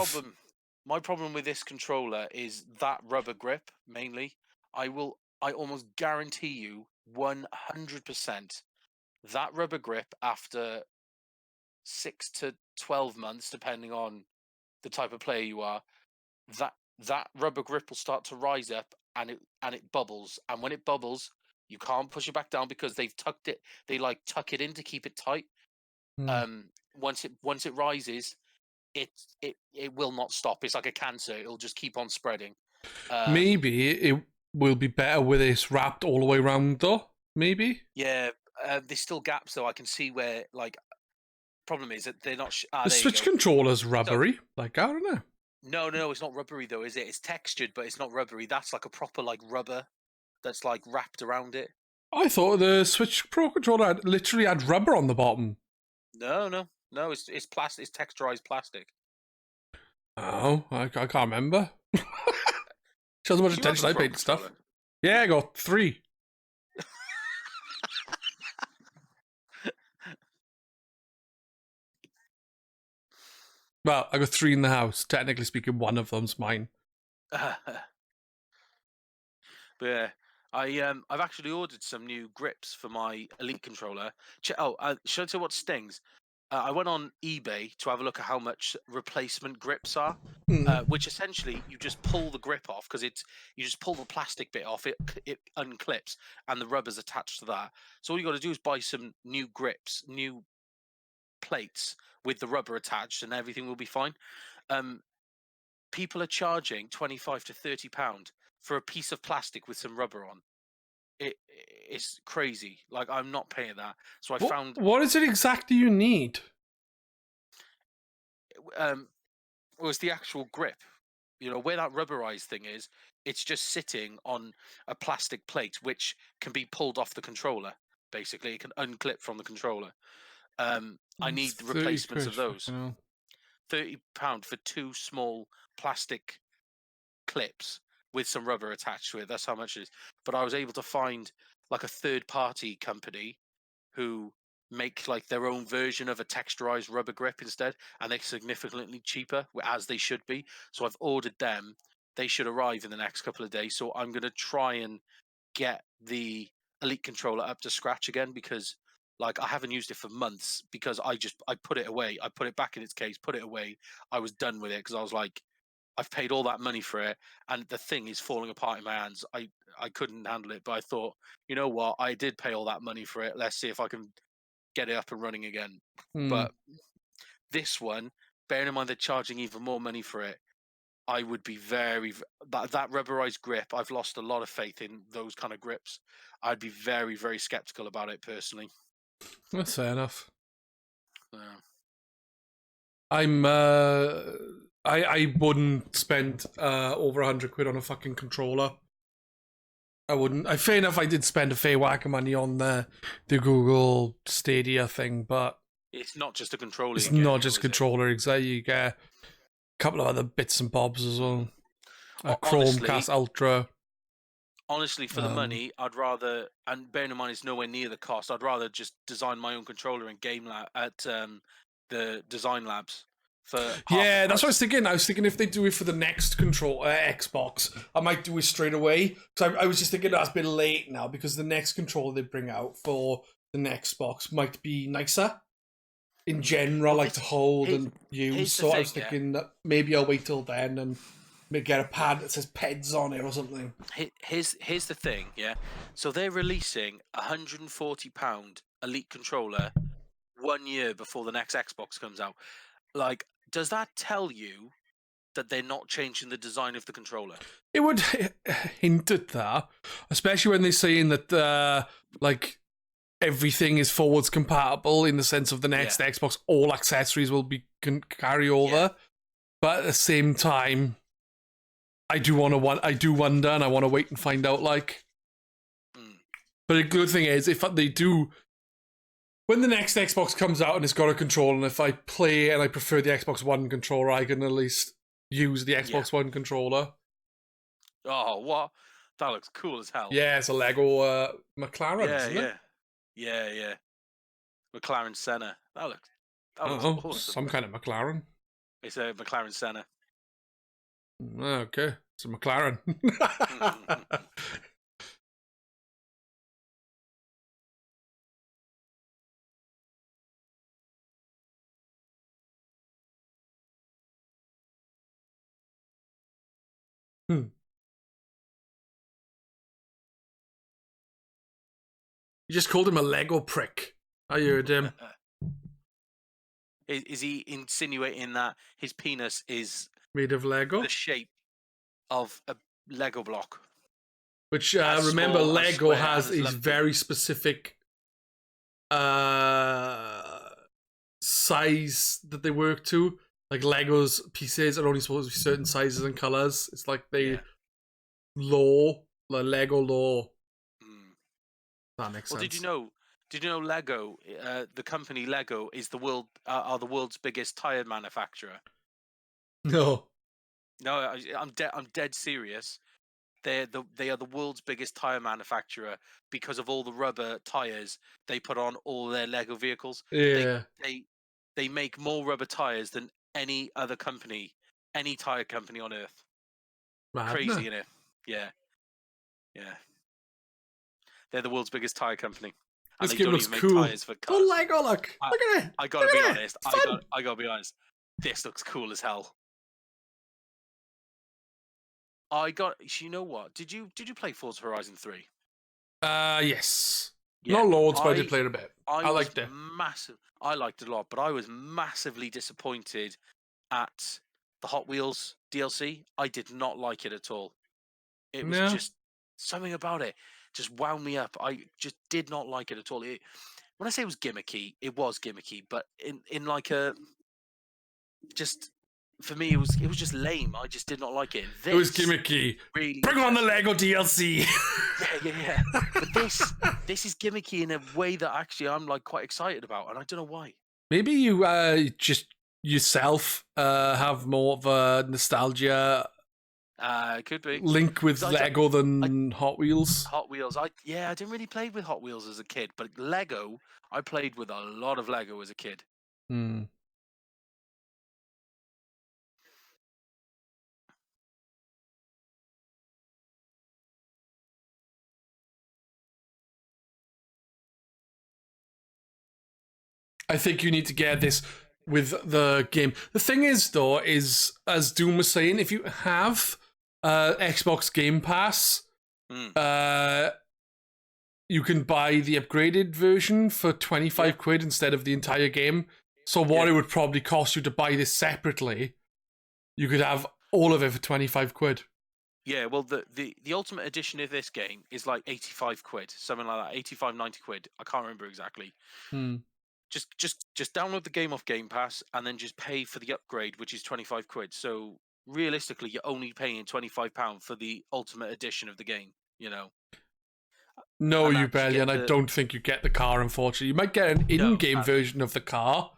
My problem with this controller is that rubber grip mainly. I almost guarantee you 100% that rubber grip after 6 to 12 months, depending on the type of player you are, that rubber grip will start to rise up and it bubbles. And when it bubbles, you can't push it back down because they've tucked it. They like tuck it in to keep it tight. Once it rises, it will not stop. It's like a cancer. It'll just keep on spreading. Maybe it will be better with this wrapped all the way around, though. Maybe. Yeah, there's still gaps though. I can see where problem is that they're not. The Switch controller's rubbery. I don't know. No, it's not rubbery though, is it? It's textured, but it's not rubbery. That's like a proper rubber that's like wrapped around it. I thought the Switch Pro controller literally had rubber on the bottom. No. It's plastic. It's texturized plastic. Oh, I can't remember. Shows how much attention I paid to stuff. Yeah, I got 3. Well, I got 3 in the house. Technically speaking, one of them's mine. But yeah, I've actually ordered some new grips for my Elite controller. Should I tell you what stings? I went on eBay to have a look at how much replacement grips are, which essentially you just pull the grip off because you just pull the plastic bit off, it unclips, and the rubber's attached to that. So all you got to do is buy some new grips, new plates with the rubber attached, and everything will be fine. People are charging £25 to £30 for a piece of plastic with some rubber on. It's crazy. Like, I'm not paying that. So I found. What is it exactly you need? Was the actual grip. Where that rubberized thing is, it's just sitting on a plastic plate which can be pulled off the controller. Basically, it can unclip from the controller. I need the replacements of those. £30 for 2 small plastic clips with some rubber attached to it. That's how much it is. But I was able to find like a third-party company who make like their own version of a texturized rubber grip instead, and they're significantly cheaper, as they should be. So I've ordered them. They should arrive in the next couple of days. So I'm going to try and get the Elite controller up to scratch again, because I haven't used it for months because I put it away. I put it back in its case, put it away. I was done with it because I was like, I've paid all that money for it and the thing is falling apart in my hands. I couldn't handle it, but I thought, you know what? I did pay all that money for it. Let's see if I can get it up and running again. Hmm. But this one, bearing in mind they're charging even more money for it, I would be that rubberized grip. I've lost a lot of faith in those kind of grips. I'd be very, very skeptical about it personally. That's fair enough. Yeah. I wouldn't spend over 100 quid on a fucking controller. I wouldn't. Fair enough, I did spend a fair whack of money on the Google Stadia thing, but It's not just a controller. it's you get, not though, just is it? controller. Exactly, you get a couple of other bits and bobs as well. A Honestly- Chromecast Ultra. Honestly, for the money, I'd rather, and bearing in mind it's nowhere near the cost, I'd rather just design my own controller and game lab at the design labs. For half Yeah, the that's what I price. was thinking. I was thinking if they do it for the next Xbox, I might do it straight away. So I was just thinking that's a bit late now because the next controller they bring out for the next Xbox might be nicer in general, Well, like to hold here's- and use. here's the So I was thing, yeah. thinking that maybe I'll wait till then and maybe get a pad that says Pedz on it or something. Here's the thing, yeah. So they're releasing £140 Elite controller 1 year before the next Xbox comes out. Like, does that tell you that they're not changing the design of the controller? It would hint at that, especially when they're saying that like everything is forwards compatible in the sense of the next Xbox, all accessories will be carry over. Yeah. But at the same time, I do wonder, and I want to wait and find out. Like, but the good thing is, if they do, when the next Xbox comes out and it's got a controller, and if I play and I prefer the Xbox One controller, I can at least use the Xbox One controller. Oh, what? That looks cool as hell. Yeah, it's a Lego McLaren, yeah, isn't it? yeah. McLaren Senna. That looks Oh, awesome. some kind of McLaren. It's a McLaren Senna. Okay, it's a McLaren. You just called him a Lego prick. I heard him. Is he insinuating that his penis is Made of Lego? the shape of a Lego block? Which, As remember, small, as Lego square, has and as these lumpy. very specific size that they work to. Like, Lego's pieces are only supposed to be certain sizes and colours. It's like they law, the Lego law. That makes Well, sense. did you know Lego, the company Lego, is the world's biggest tire manufacturer? No. No, I'm dead serious. They are the world's biggest tire manufacturer because of all the rubber tires they put on all their Lego vehicles. Yeah. They make more rubber tires than any other company, any tire company on earth. Mad, Crazy, isn't it? innit? Yeah. They're the world's biggest tire company. And This they game don't looks even make cool. tires for cars. Oh, Lego, look. Look at it. I gotta Look be at it. honest. It's fun. I gotta be honest. This looks cool as hell. You know what? Did you play Forza Horizon 3? Yes. Yeah, Not loads, but I did play it a bit. I was liked it. I liked it a lot, but I was massively disappointed at the Hot Wheels DLC. I did not like it at all. It was No. just something about it just wound me up. I just did not like it at all. When I say it was gimmicky, it was gimmicky, but in like a just for me, it was just lame. I just did not like it. It was This gimmicky. really Bring on the impressed me. Lego DLC. Yeah. But this is gimmicky in a way that actually I'm like quite excited about, and I don't know why. Maybe you just yourself have more of a nostalgia It could be link with 'Cause Lego than Hot Wheels. Hot Wheels. I didn't really play with Hot Wheels as a kid, but Lego, I played with a lot of Lego as a kid. Hmm. I think you need to get this with the game. The thing is, though, is as Doom was saying, if you have Xbox Game Pass, you can buy the upgraded version for 25 quid instead of the entire game. So what it would probably cost you to buy this separately, you could have all of it for 25 quid. Yeah, well, the ultimate edition of this game is like 85 quid, something like that, 85, 90 quid. I can't remember exactly. Just download the game off Game Pass and then just pay for the upgrade, which is 25 quid. So realistically, you're only paying £25 for the ultimate edition of the game, you know. No, And you that you barely, get and I the- don't think you get the car, unfortunately. You might get an in-game No, version of the car.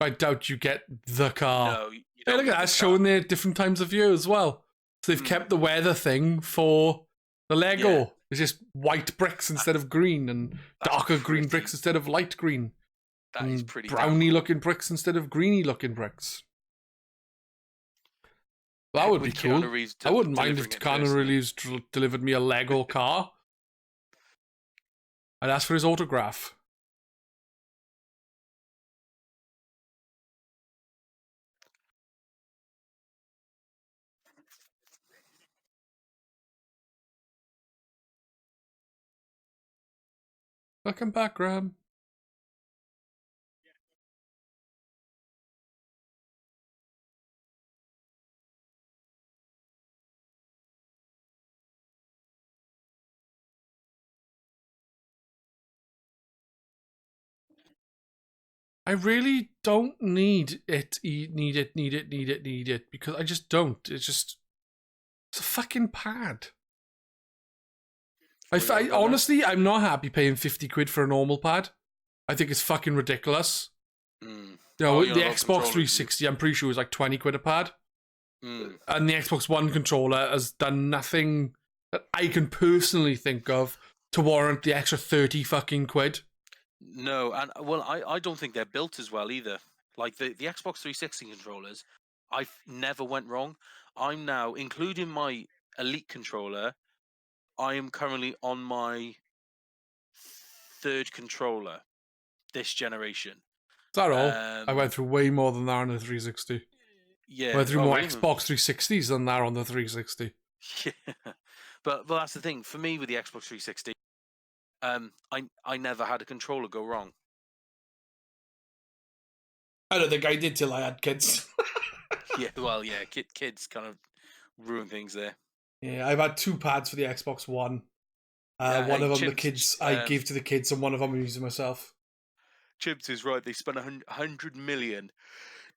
I doubt you get the car. No, you Hey, don't look get at that, the it's car. showing there different times of year as well. So they've kept the weather thing for the Lego. Yeah. It's just white bricks instead of green, and That's darker green pretty- bricks instead of light green. That is and pretty damn browny-looking bricks instead of greeny-looking bricks. That would be With cool. Keanu Reeves I wouldn't mind if delivering it Keanu personally. Reeves delivered me a Lego car. I'd ask for his autograph. Welcome back, Graham. I really don't need it, need it, because I just don't. It's a fucking pad. Honestly, I'm not happy paying 50 quid for a normal pad. I think it's fucking ridiculous. Mm. You know, Oh, you're the not Xbox controllers, 360, I'm pretty sure was like 20 quid a pad. Mm. And the Xbox One controller has done nothing that I can personally think of to warrant the extra 30 fucking quid. No, and well, I don't think they're built as well either. Like the Xbox 360 controllers, I've never went wrong. I'm now, including my Elite controller, I am currently on my third controller this generation. Is that all? I went through way more than that on the 360. Yeah, I went through oh, more really? Xbox 360s than that on the 360. Yeah, but that's the thing for me with the Xbox 360. I never had a controller go wrong. I don't think I did till I had kids. Yeah, well, yeah, kids kind of ruin things there. Yeah, I've had two pads for the Xbox One. Yeah, one hey, of them the Chibs, kids I gave to the kids, and one of them I'm using myself. Chibs is right. They spent 100 million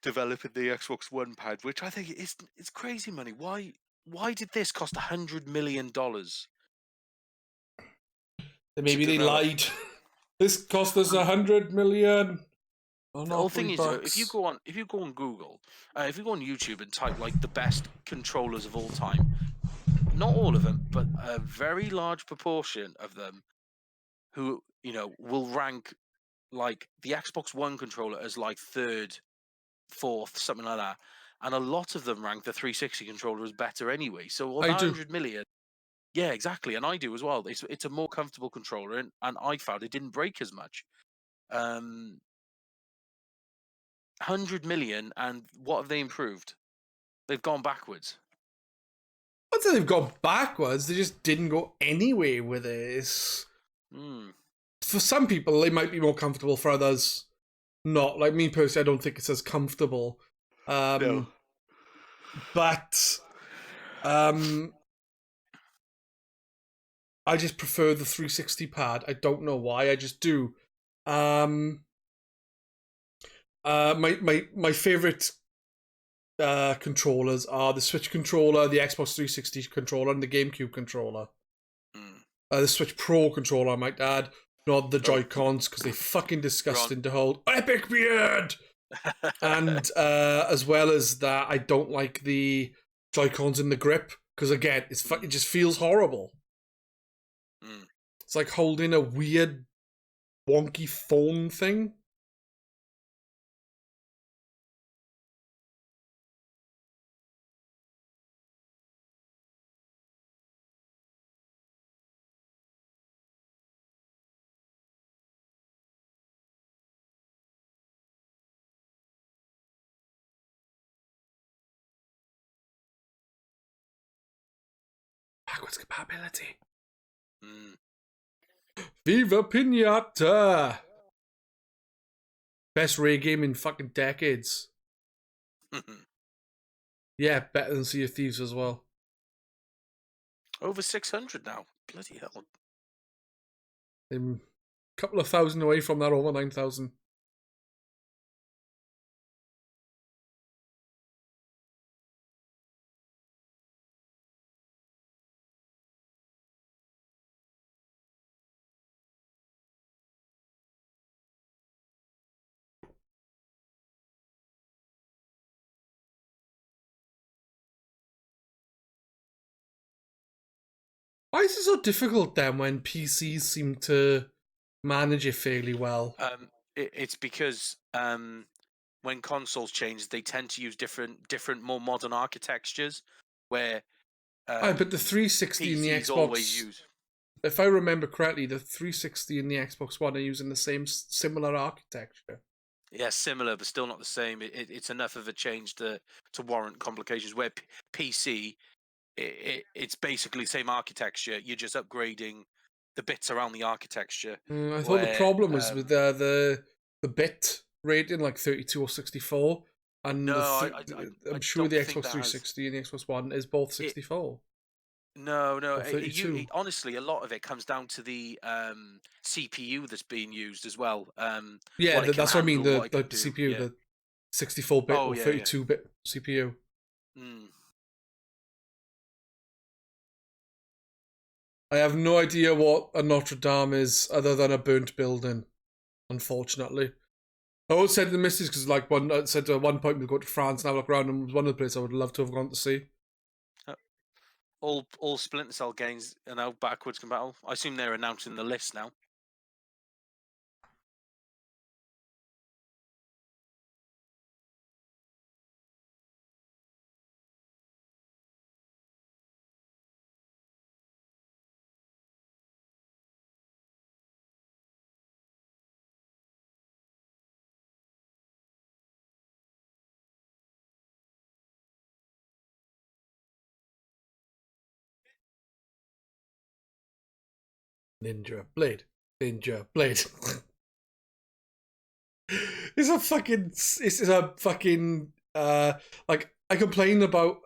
developing the Xbox One pad, which I think it's crazy money. Why did this cost $100 million? Maybe they develop. lied. This cost us 100 million. The whole thing is, if you go on Google, if you go on YouTube and type like the best controllers of all time, not all of them, but a very large proportion of them, who will rank like the Xbox One controller as like third, fourth, something like that, and a lot of them rank the 360 controller as better anyway. So I do. 100 million. Yeah, exactly, and I do as well. It's a more comfortable controller, and I found it didn't break as much. 100 million, and what have they improved? They've gone backwards. I'd say they've gone backwards. They just didn't go anywhere with this. For some people, they might be more comfortable. For others, not. Like me personally, I don't think it's as comfortable. No. But I just prefer the 360 pad. I don't know why. I just do. My favorite controllers are the Switch controller, the Xbox 360 controller, and the GameCube controller. The Switch Pro controller, I might add, not the Joy-Cons, because they're fucking disgusting to hold. Epic beard! And as well as that, I don't like the Joy-Cons in the grip, because again, it just feels horrible. It's like holding a weird, wonky phone thing. Backwards compatibility. Viva Pinata! Best raid game in fucking decades. Yeah, better than Sea of Thieves as well. Over 600 now. Bloody hell. A couple of thousand away from that over 9,000. Why is it so difficult then when PCs seem to manage it fairly well? It's because when consoles change, they tend to use different, more modern architectures. Where but the 360 and the PCs Xbox, always use. If I remember correctly, the 360 and the Xbox One are using the same similar architecture. Yeah, similar, but still not the same. It's enough of a change to warrant complications. Where PC, it's basically same architecture. You're just upgrading the bits around the architecture. I thought the problem was with the bit rating, like 32 or 64, and no, I'm sure the Xbox 360 and the Xbox One is both 64. No. Honestly, a lot of it comes down to the CPU that's being used as well. Yeah, that's what I mean. The CPU, yeah. the 64-bit or 32-bit CPU. Mm. I have no idea what a Notre Dame is other than a burnt building, unfortunately. I always said to the missus, because like I said at one point we'll go to France and have a look around, and it was one of the places I would love to have gone to see. All Splinter Cell games are now backwards compatible. I assume they're announcing the list now. Ninja Blade. It's a fucking like I complain about.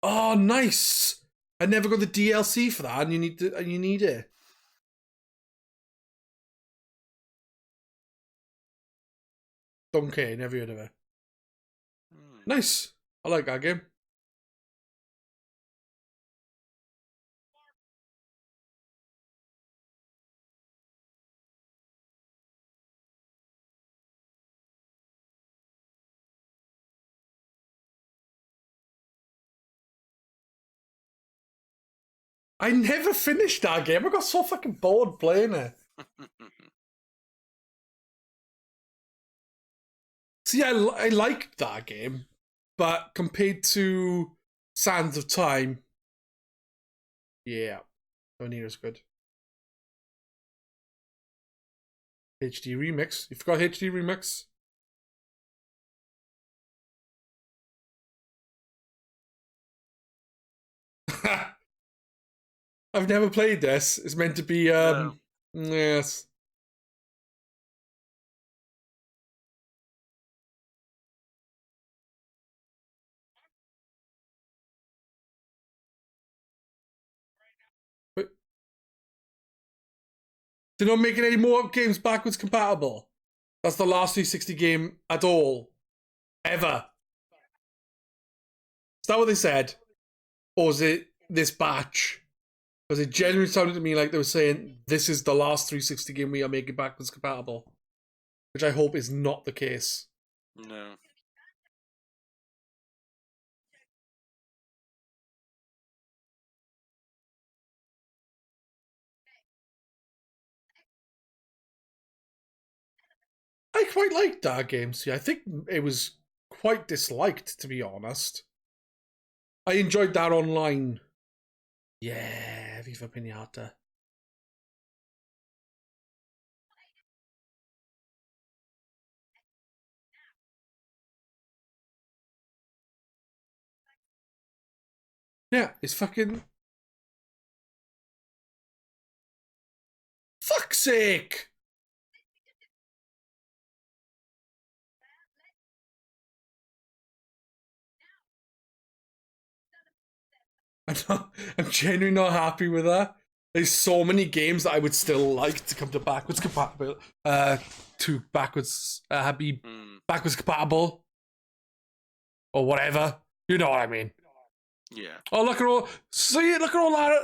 Oh, nice! I never got the DLC for that, and you need it. Don't care, never heard of it. Nice. I like that game. I never finished that game. I got so fucking bored playing it. See, I liked that game, but compared to Sands of Time, yeah, no near as good. HD Remix. You forgot HD Remix? I've never played this. It's meant to be No. Yes. But they're not making any more games backwards compatible. That's the last 360 game at all. Ever. Is that what they said? Or is it this batch? Because it genuinely sounded to me like they were saying, this is the last 360 game we are making backwards compatible. Which I hope is not the case. No. I quite liked that game. See, I think it was quite disliked, to be honest. I enjoyed that online. Yeah, Viva Pinata. Yeah, it's fucking... sake! I'm genuinely not happy with that. There's so many games that I would still like to come to backwards compatible, be backwards compatible, or whatever. You know what I mean? Yeah. Oh, look at all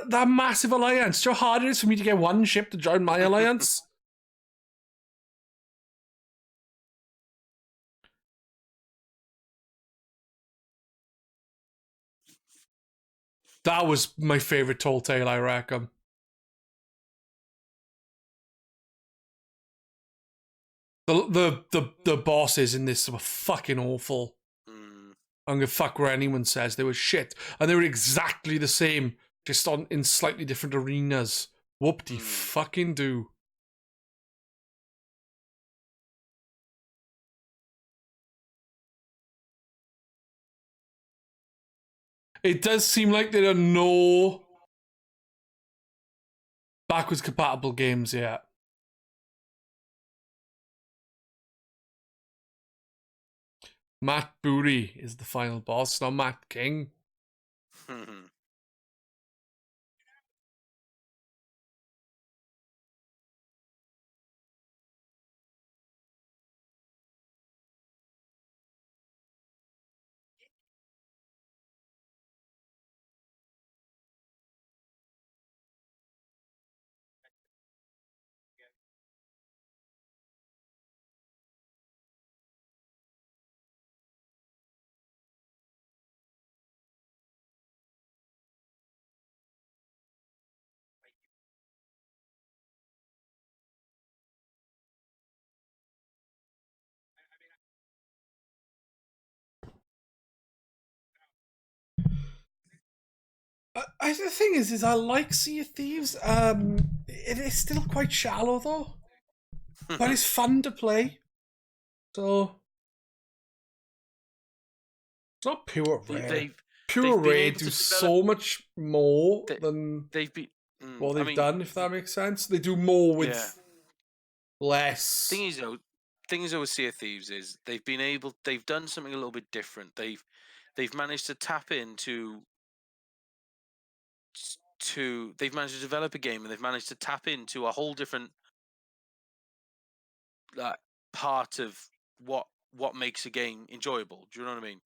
that massive alliance. Do you know how hard it is for me to get one ship to join my alliance? That was my favorite Tall Tale, I reckon. The bosses in this were fucking awful. I'm gonna fuck where anyone says they were shit, and they were exactly the same, just in slightly different arenas. Whoop-de-fucking do. It does seem like there are no backwards compatible games yet. Matt Booty is the final boss, not Matt King. The thing is I like Sea of Thieves. It is still quite shallow though, but it's fun to play. So it's not pure raid. Pure raid do so much more than what they've done. If that makes sense, they do more with less. Thing is though with Sea of Thieves is they've done something a little bit different. They've managed to tap into they've managed to develop a game, and they've managed to tap into a whole different part of what makes a game enjoyable. Do you know what I mean?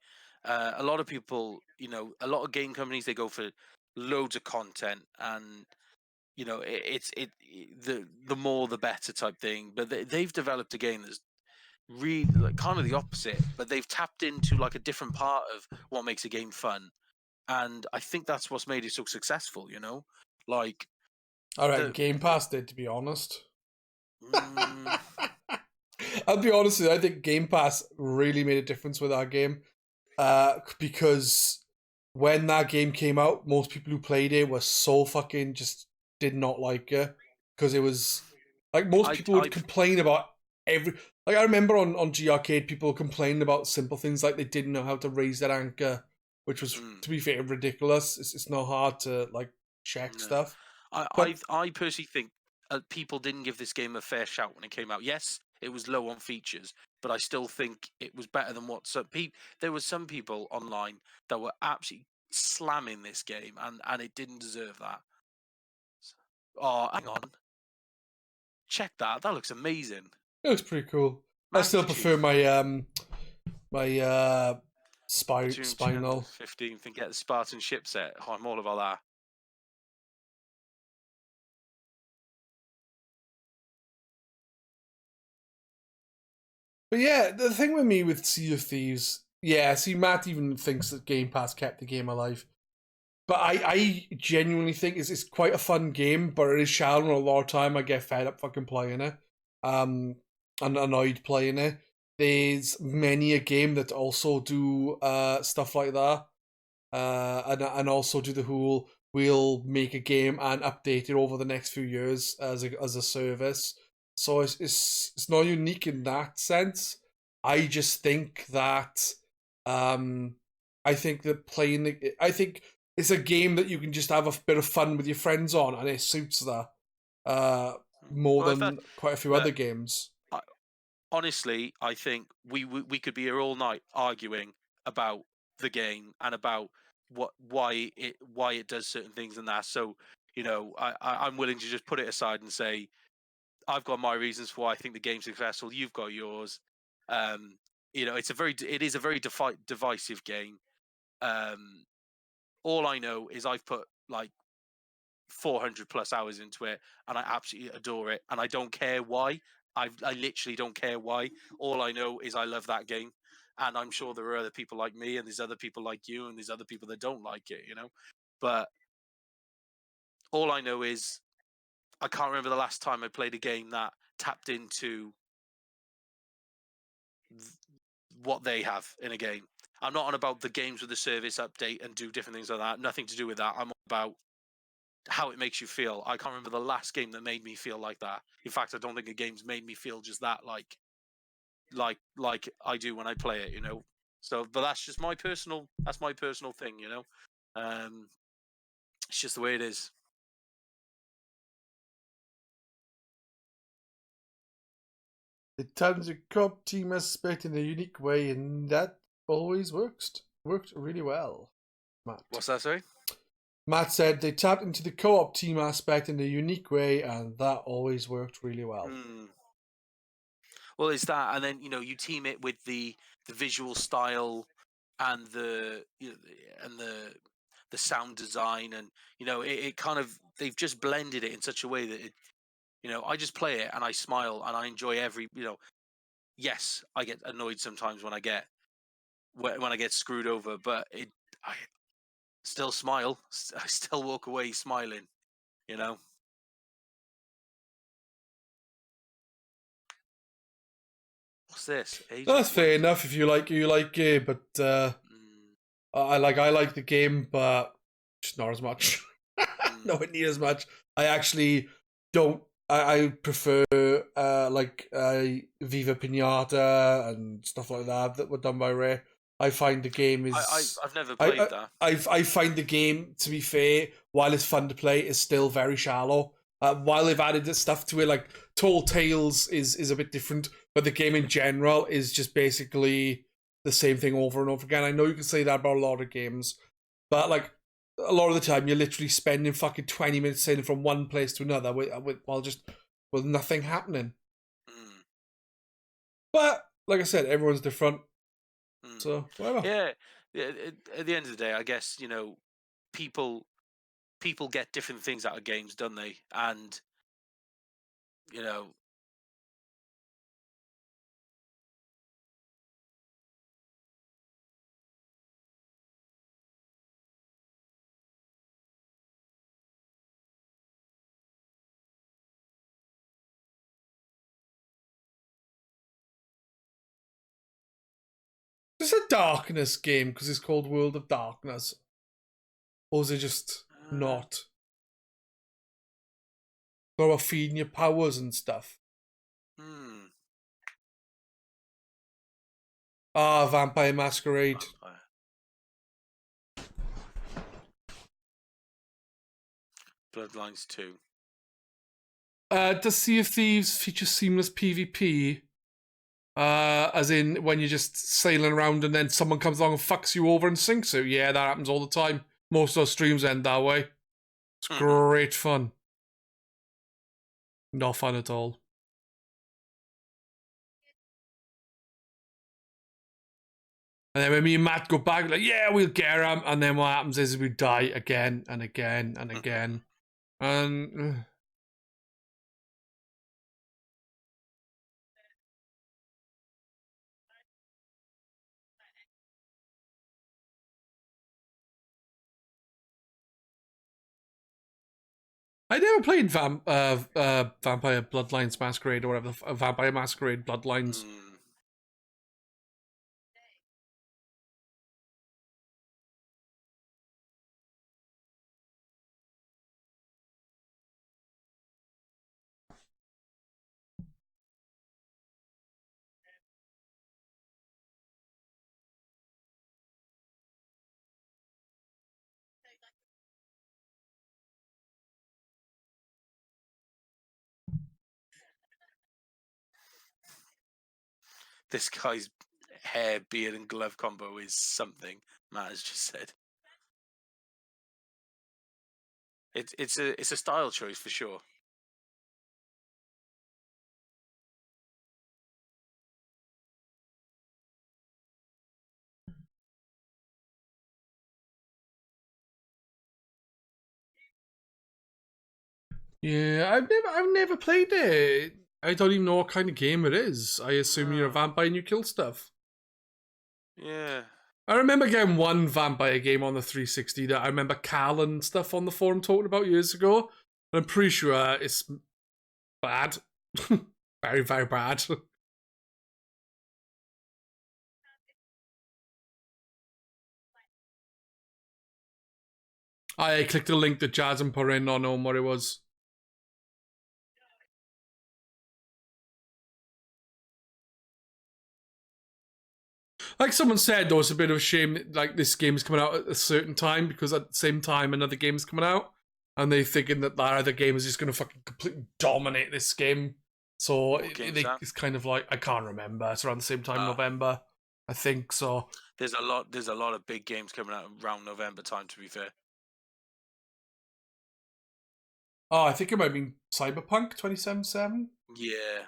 A lot of people, a lot of game companies, they go for loads of content, and the more the better type thing. But they've developed a game that's really kind of the opposite, but they've tapped into a different part of what makes a game fun. And I think that's what's made it so successful, All right, Game Pass did, to be honest. I'll be honest with you, I think Game Pass really made a difference with our game. Because when that game came out, most people who played it were so fucking just did not like it. Because it was most people would complain about I remember on GRcade, people complaining about simple things like they didn't know how to raise their anchor, which was, to be fair, ridiculous. It's not hard to check stuff. I personally think people didn't give this game a fair shout when it came out. Yes, it was low on features, but I still think it was better than what there were some people online that were absolutely slamming this game, and it didn't deserve that. Oh, hang on. Check that. That looks amazing. It looks pretty cool. I still prefer my spinal 15th and get the Spartan ship set. Oh, I'm all about that. But yeah, the thing with me with Sea of Thieves, Matt even thinks that Game Pass kept the game alive. But I genuinely think it's quite a fun game, but it is shallow, and a lot of time I get fed up fucking playing it. And annoyed playing it. There's many a game that also do stuff like that. And also do the whole, we'll make a game and update it over the next few years as a service. So it's not unique in that sense. I just think that I think it's a game that you can just have a bit of fun with your friends on, and it suits that. more Well, if than quite a few other games. Honestly, I think we could be here all night arguing about the game and about why it does certain things and that. So, I'm willing to just put it aside and say I've got my reasons for why I think the game's successful. You've got yours. It is a very divisive game. All I know is I've put like 400 plus hours into it, and I absolutely adore it, and I don't care why. I literally don't care why. All I know is I love that game, and I'm sure there are other people like me, and there's other people like you, and there's other people that don't like it, But all I know is I can't remember the last time I played a game that tapped into what they have in a game. I'm not on about the games with the service update and do different things like that. Nothing to do with that. I'm about how it makes you feel. I can't remember the last game that made me feel like that. In fact, I don't think a game's made me feel just that like I do when I play it, So, but that's just my personal thing, It's just the way it is. The turns your co-op team aspect in a unique way, and that always worked really well. Matt. What's that, sorry? Matt said they tapped into the co-op team aspect in a unique way, and that always worked really well. Well, it's that, and then you team it with the visual style and the sound design, and it kind of, they've just blended it in such a way that I just play it and I smile and I enjoy every yes, I get annoyed sometimes when I get screwed over, but I still smile. I still walk away smiling, What's this? That's fair enough if you like it, but I like the game, but just not as much. Nowhere near as much. I actually don't. I prefer Viva Pinata and stuff like that were done by Rare. I find the game is. I've never played that. I find the game, to be fair, while it's fun to play, is still very shallow. While they've added this stuff to it, like Tall Tales is a bit different, but the game in general is just basically the same thing over and over again. I know you can say that about a lot of games, but like a lot of the time you're literally spending fucking 20 minutes sailing from one place to another with nothing happening. But like I said, everyone's different. So whatever. Yeah. At the end of the day, I guess people get different things out of games, don't they? And Is it a Darkness game because it's called World of Darkness? Or is it just not? Or about feeding your powers and stuff? Vampire Masquerade. Bloodlines 2. Does Sea of Thieves feature seamless PvP? As in when you're just sailing around and then someone comes along and fucks you over and sinks you? Yeah, that happens all the time. Most of those streams end that way. It's great fun. Not fun at all. And then when me and Matt go back, like, yeah, we'll get him. And then what happens is we die again and again and again. And I never played Vampire Bloodlines Masquerade or whatever, Vampire Masquerade Bloodlines. This guy's hair, beard, and glove combo is something. Matt has just said. It's a style choice for sure. Yeah, I've never played it. I don't even know what kind of game it is. I assume you're a vampire and you kill stuff. Yeah. I remember getting one vampire game on the 360 that I remember Cal and stuff on the forum talking about years ago. And I'm pretty sure it's bad. Very, very bad. I clicked the link that Jasmine put in on what it was. Like someone said, though, it's a bit of a shame that, like, this game is coming out at a certain time because at the same time another game is coming out, and they're thinking that that other game is just going to fucking completely dominate this game. So it's kind of like, I can't remember. It's around the same time, November, I think. So there's a lot of big games coming out around November time. To be fair. Oh, I think it might be Cyberpunk 2077. Yeah.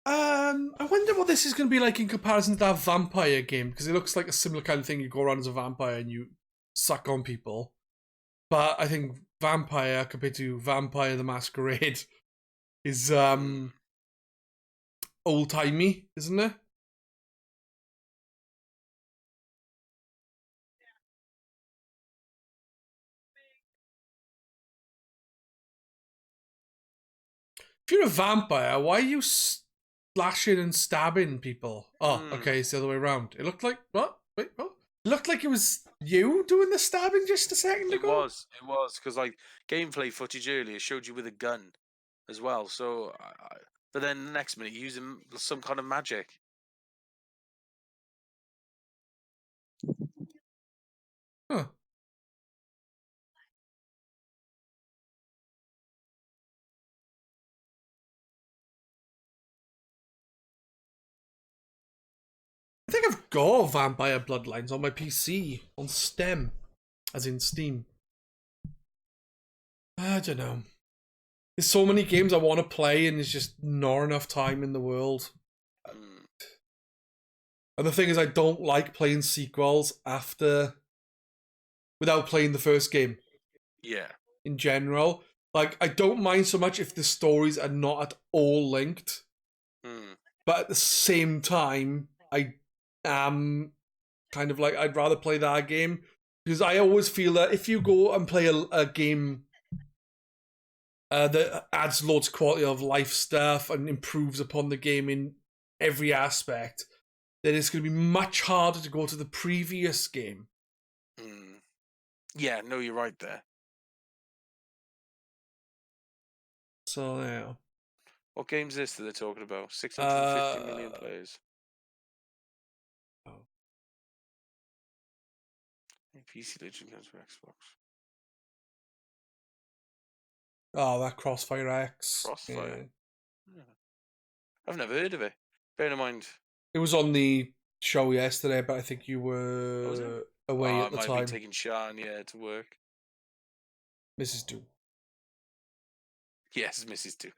I wonder what this is going to be like in comparison to that vampire game, because it looks like a similar kind of thing. You go around as a vampire and you suck on people. But I think Vampire compared to Vampire the Masquerade is old-timey, isn't it? If you're a vampire, why are you slashing and stabbing people? Oh, okay, it's the other way around. It looked like, what? Wait, what? It looked like it was you doing the stabbing just a second ago. It was, because like gameplay footage earlier showed you with a gun as well. So, but then the next minute using some kind of magic. Huh. I think I've got Vampire Bloodlines on my PC on Steam, as in Steam. I don't know. There's so many games I want to play, and there's just not enough time in the world. And the thing is, I don't like playing sequels without playing the first game. Yeah. In general, like, I don't mind so much if the stories are not at all linked. But at the same time, I am kind of like, I'd rather play that game, because I always feel that if you go and play a game that adds loads of quality of life stuff and improves upon the game in every aspect, then it's going to be much harder to go to the previous game. Yeah, no, you're right there. So, yeah. What game's this that they're talking about? 650 million players. PC Legend comes for Xbox. Oh, that Crossfire X. Crossfire. Yeah. I've never heard of it. Bear in mind, it was on the show yesterday, but I think you were away at the time. I might be taking Sean, to work. Mrs. Do. Yes, Mrs. Do.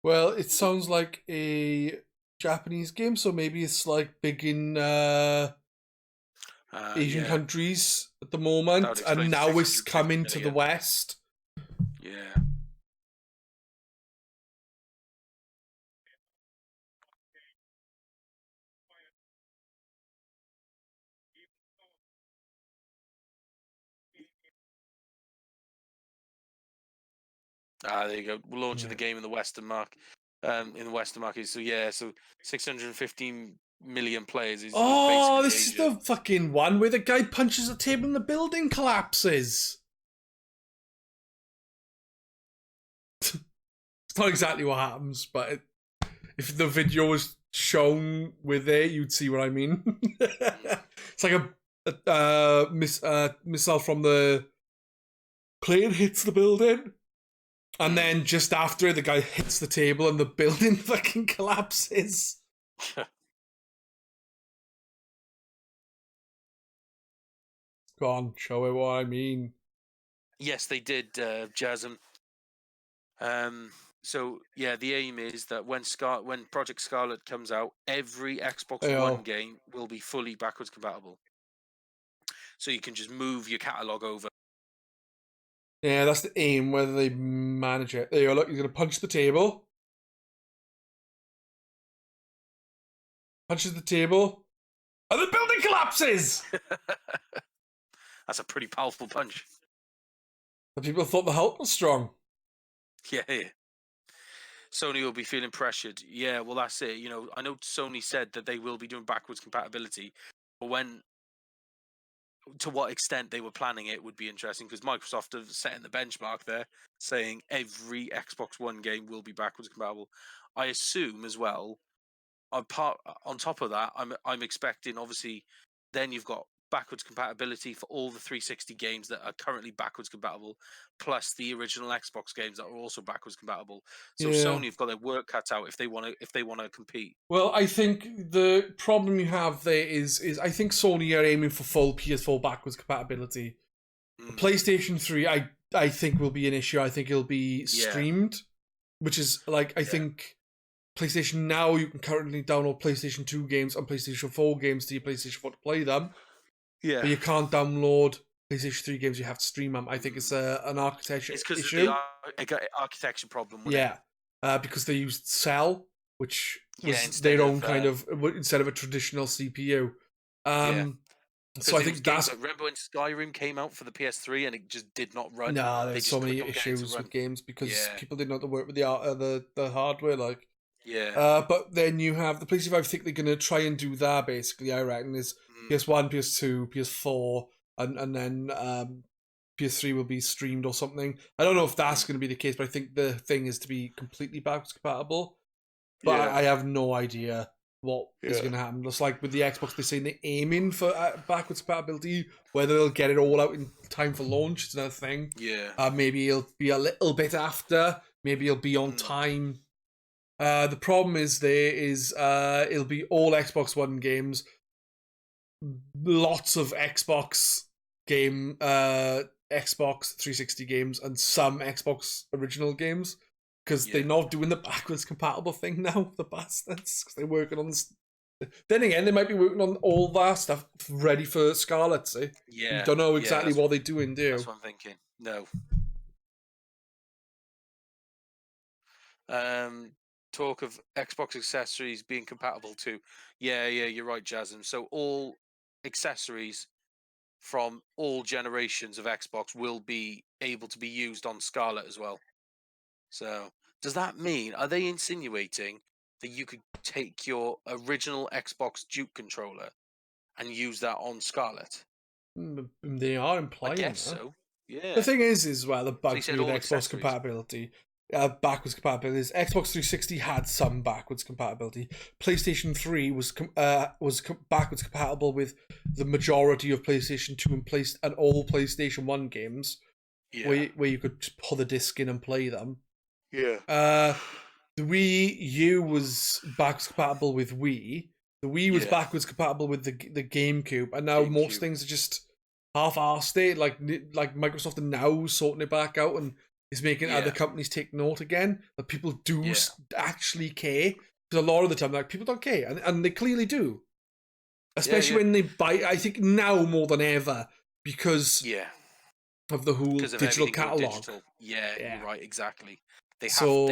Well, it sounds like a Japanese game, so maybe it's like big in Asian countries at the moment, and now it's coming to the West. Yeah. There you go. We're launching the game in the Western market. In the Western market. So 615 million players is Oh, basically this is Asia. the fucking one where the guy punches a table and the building collapses. It's not exactly what happens, but if the video was shown with it, you'd see what I mean. It's like a missile from the plane hits the building, and then just after the guy hits the table and the building fucking collapses. Go on, show it what I mean. Yes, they did, Jasm. So yeah, the aim is that when Project Scarlet comes out, every Xbox One game will be fully backwards compatible. So you can just move your catalog over. Yeah, that's the aim, whether they manage it. There you go, look, he's going to punch the table. Punches the table. And the building collapses! That's a pretty powerful punch. The people thought the Hulk was strong. Yeah. Sony will be feeling pressured. Yeah, well, that's it. You know, I know Sony said that they will be doing backwards compatibility, but to what extent they were planning it would be interesting, because Microsoft have set in the benchmark there, saying every Xbox One game will be backwards compatible. I assume as well. On top of that, I'm expecting, obviously, then you've got backwards compatibility for all the 360 games that are currently backwards compatible, plus the original Xbox games that are also backwards compatible. So Sony have got their work cut out if they want to compete. Well, I think the problem you have there is I think Sony are aiming for full PS4 backwards compatibility. PlayStation 3, I think will be an issue. I think it'll be streamed, which is like I think PlayStation Now you can currently download PlayStation 2 games and PlayStation 4 games to your PlayStation 4 to play them. Yeah, but you can't download PlayStation 3 games. You have to stream them. I think it's an architecture issue. It's because of the architecture problem. Yeah, because they used Cell, which was their own kind of instead of a traditional CPU. So I think that's. Remember when Skyrim came out for the PS3 and it just did not run? No, there's so many issues with games because people didn't know how to work with the hardware. Like, but then you have the PlayStation 5. I think they're gonna try and do that. Basically, I reckon is PS1, PS2, PS4, and then PS3 will be streamed or something. I don't know if that's going to be the case, but I think the thing is to be completely backwards compatible. But I have no idea what is going to happen. Just like with the Xbox, they're saying they're aiming for backwards compatibility. Whether they'll get it all out in time for launch is another thing. Yeah. Maybe it'll be a little bit after. Maybe it'll be on time. The problem is it'll be all Xbox One games. Lots of Xbox 360 games and some Xbox original games, because they're not doing the backwards compatible thing now, the bastards, because they're working on this. Then again, they might be working on all that stuff ready for Scarlet, see? Yeah. You don't know exactly what they're doing, do you? That's what I'm thinking. No. Talk of Xbox accessories being compatible too. Yeah, you're right, Jasmine. So all accessories from all generations of Xbox will be able to be used on Scarlet as well. So does that mean, are they insinuating that you could take your original Xbox Duke controller and use that on Scarlet? They are implying I guess that. so. Yeah. The thing is well, the bugs with Xbox accessories. compatibility. Backwards compatibility is Xbox 360 had some backwards compatibility. PlayStation 3 was backwards compatible with the majority of PlayStation 2 and all PlayStation 1 games, where you could just pull the disc in and play them. Yeah. The Wii U was backwards compatible with Wii. The Wii was backwards compatible with the GameCube, and now most things are just half-arsed. Like Microsoft are now sorting it back out and is making other companies take note again that people do actually care. Because a lot of the time, like, people don't care, and they clearly do. Especially when they buy. I think now more than ever because of the whole digital catalog. Yeah, you're right. Exactly. They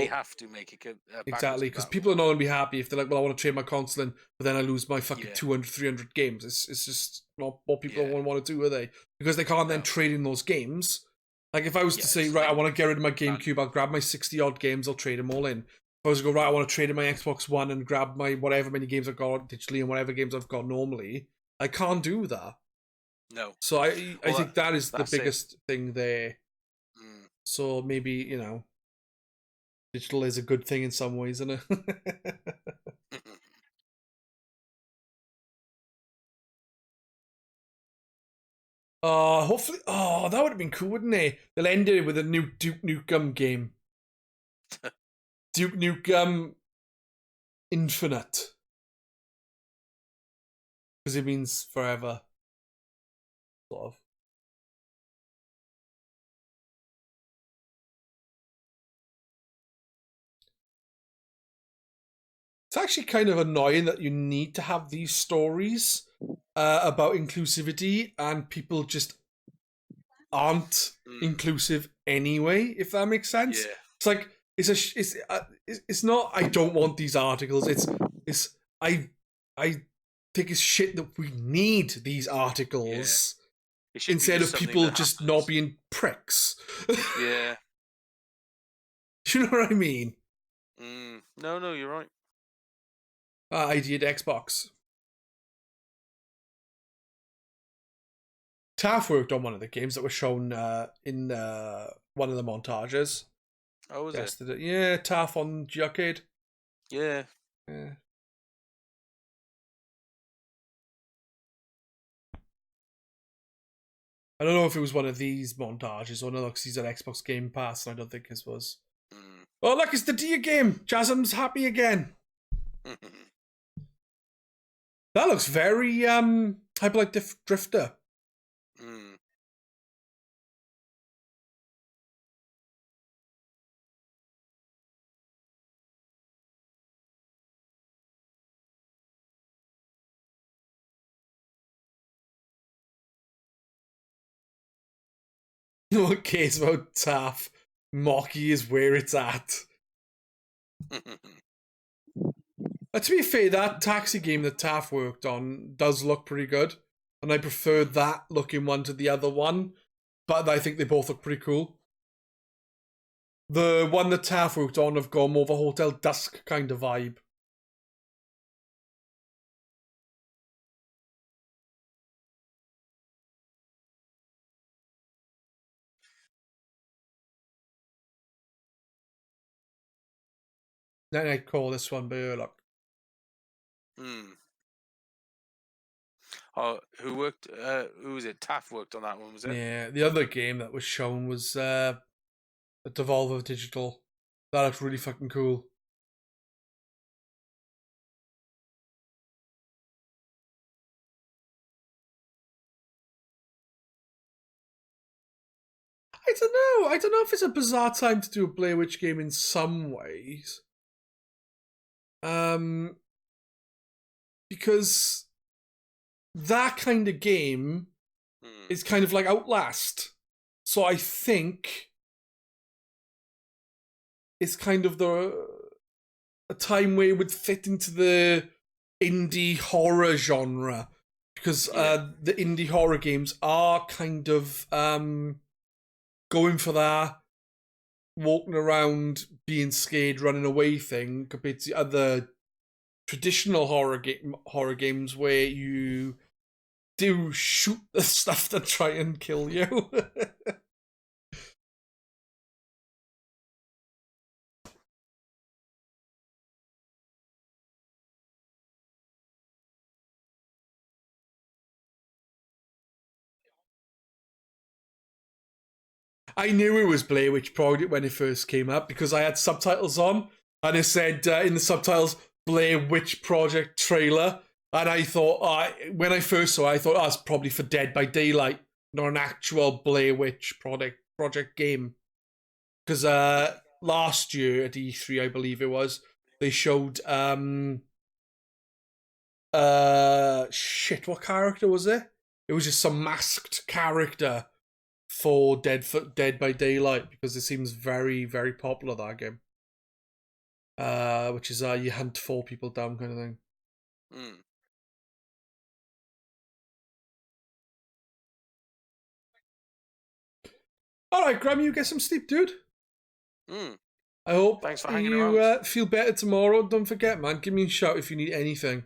have to make it exactly, because people are not going to be happy if they're like, well, I want to trade my console in, but then I lose my fucking 200, 300 games. It's just not what people want to do, are they? Because they can't then trade in those games. Like, if I was to say, right, I want to get rid of my GameCube, I'll grab my 60-odd games, I'll trade them all in. I was going, right, I want to trade in my Xbox One and grab my whatever many games I've got digitally and whatever games I've got normally. I can't do that. No. So I Well, think that is the that's it. biggest thing there. Mm. So maybe, you know, digital is a good thing in some ways, isn't it? Hopefully, that would have been cool, wouldn't it? They'll end it with a new Duke Nukem game. Duke Nukem Infinite. Because it means forever. Sort of. It's actually kind of annoying that you need to have these stories about inclusivity and people just aren't inclusive anyway, if that makes sense. Yeah. It's like it's not I don't want these articles. It's I think it's shit that we need these articles instead of people just not being pricks. Yeah. You know what I mean? No, you're right. I did Xbox. Taff worked on one of the games that was shown in one of the montages. Oh, was yesterday. Yeah, Taff on GRcade. Yeah. Yeah. I don't know if it was one of these montages or no, because he's on Xbox Game Pass, and I don't think his was. Oh, look, it's the Dia game. Jasm's happy again. That looks very Hyperlight Drifter. No one cares about Taff. Mocky is where it's at. To be fair, that taxi game that Taff worked on does look pretty good. And I prefer that looking one to the other one. But I think they both look pretty cool. The one that Taff worked on have gone more of a Hotel Dusk kind of vibe. Then I'd call this one Burlock. Oh, who worked? Who was it? Taff worked on that one, was it? Yeah, the other game that was shown was the Devolver Digital. That looks really fucking cool. I don't know. I don't know if it's a bizarre time to do a Blair Witch game in some ways. Because that kind of game is kind of like Outlast. So I think it's kind of a time where it would fit into the indie horror genre. Because the indie horror games are kind of going for that walking around being scared, running away thing compared to other traditional horror games where you do shoot the stuff to try and kill you. I knew it was Blair Witch Project when it first came up because I had subtitles on and it said in the subtitles Blair Witch Project trailer, and I thought when I first saw it, I thought that's probably for Dead by Daylight, not an actual Blair Witch project game. Because last year at E3, I believe it was, they showed shit, what character was it? It was just some masked character for Dead by Daylight, because it seems very, very popular, that game. Which is you hunt 4 people down kind of thing. Alright, Graham, you get some sleep, dude. I hope Thanks for hanging you around. feel better tomorrow. Don't forget, man. Give me a shout if you need anything.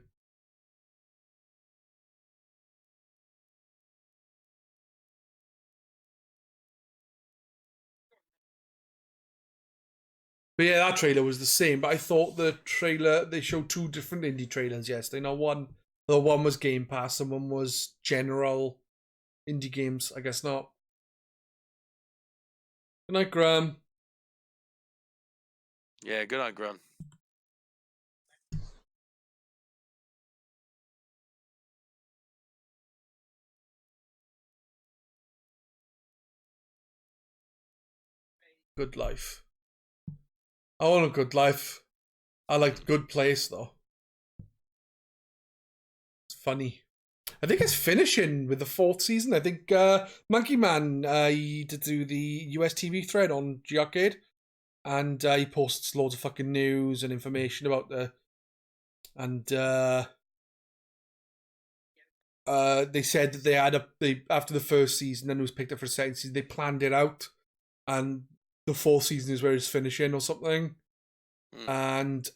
But yeah, that trailer was the same. But I thought the trailer, they showed two different indie trailers yesterday. Now one was Game Pass and one was general indie games. I guess not. Good night, Graham. Yeah, good night, Grun. Good life. I want a good life. I like Good Place though. It's funny. I think it's finishing with the 4th season. I think Monkey Man he did do the US TV thread on GRcade, and he posts loads of fucking news and information about the. And they said that they had after the first season and it was picked up for the second season. They planned it out, and the 4th season is where it's finishing or something. And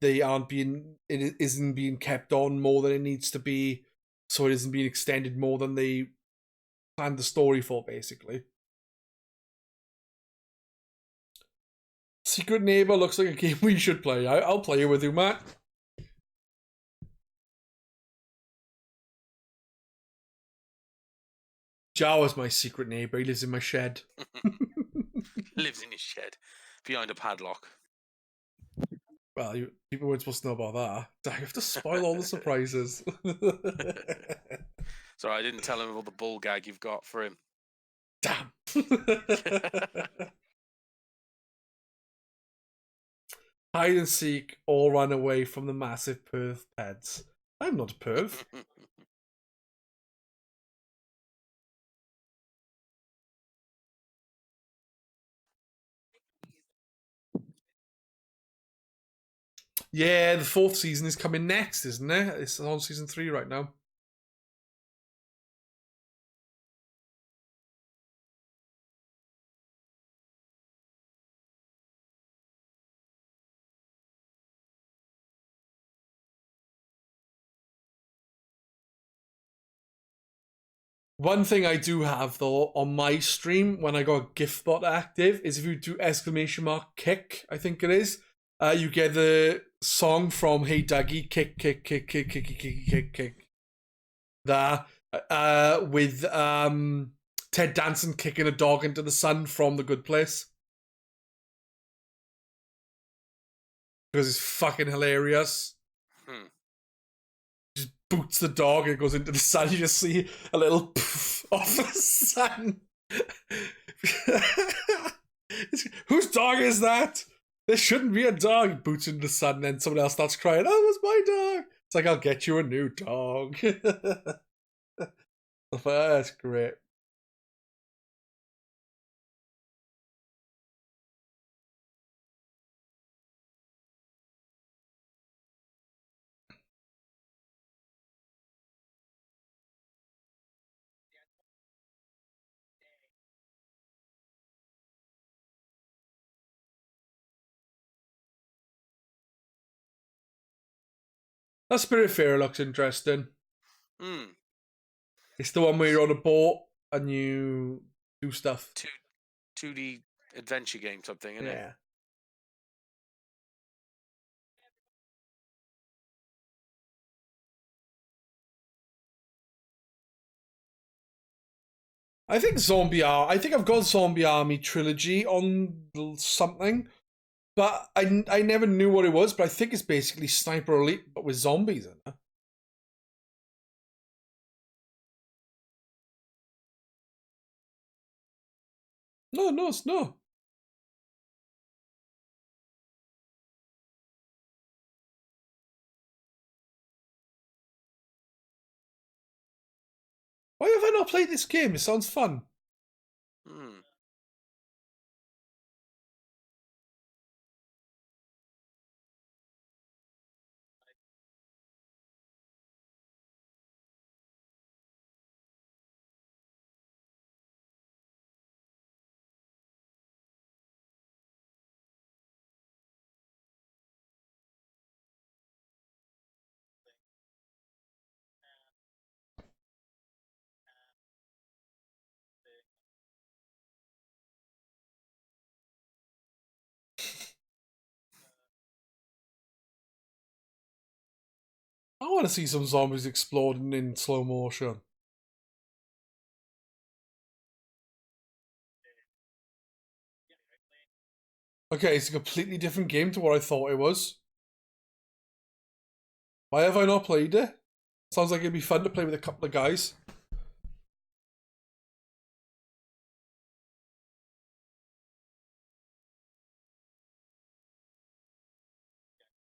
they aren't being. It isn't being kept on more than it needs to be, so it isn't being extended more than they planned the story for, basically. Secret Neighbor looks like a game we should play. I'll play it with you, Matt. Jawa's my secret neighbor. He lives in my shed. Lives in his shed behind a padlock. Well, people weren't supposed to know about that. I have to spoil all the surprises. Sorry, I didn't tell him about the bull gag you've got for him. Damn. Hide and seek or run away from the massive Perth Pedz. I'm not a perv. Yeah, the 4th season is coming next, isn't it? It's on season 3 right now. One thing I do have though on my stream when I got GIFbot active is if you do !kick, I think it is, you get the song from Hey Dougie, kick, kick, kick, kick, kick, kick, kick, kick, kick. That with Ted Danson kicking a dog into the sun from The Good Place. Because it's fucking hilarious. Just boots the dog and it goes into the sun. You just see a little poof off the sun. Whose dog is that? There shouldn't be a dog. Boots into the sun, and then someone else starts crying, "Oh, it was my dog." It's like, I'll get you a new dog. That's great. That Spirit Fair looks interesting. It's the one where you're on a boat and you do stuff. 2D adventure game something, isn't it? I think I've got Zombie Army Trilogy on something, but I never knew what it was, but I think it's basically Sniper Elite, but with zombies in it. No, it's not. Why have I not played this game? It sounds fun. want to see some zombies exploding in slow motion. Okay, it's a completely different game to what I thought it was. Why have I not played it? Sounds like it'd be fun to play with a couple of guys.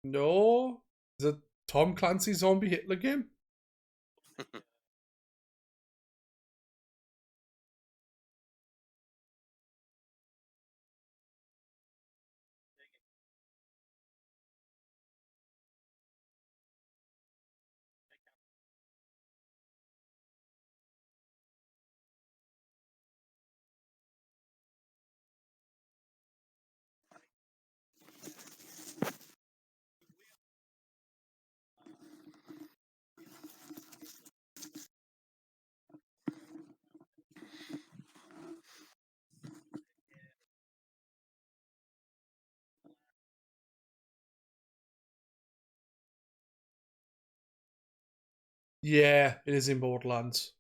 No? Is it Tom Clancy's Zombie Hitler game? Yeah, it is in Borderlands.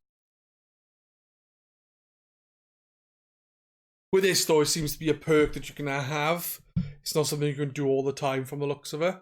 With this, though, it seems to be a perk that you can have. It's not something you can do all the time from the looks of it.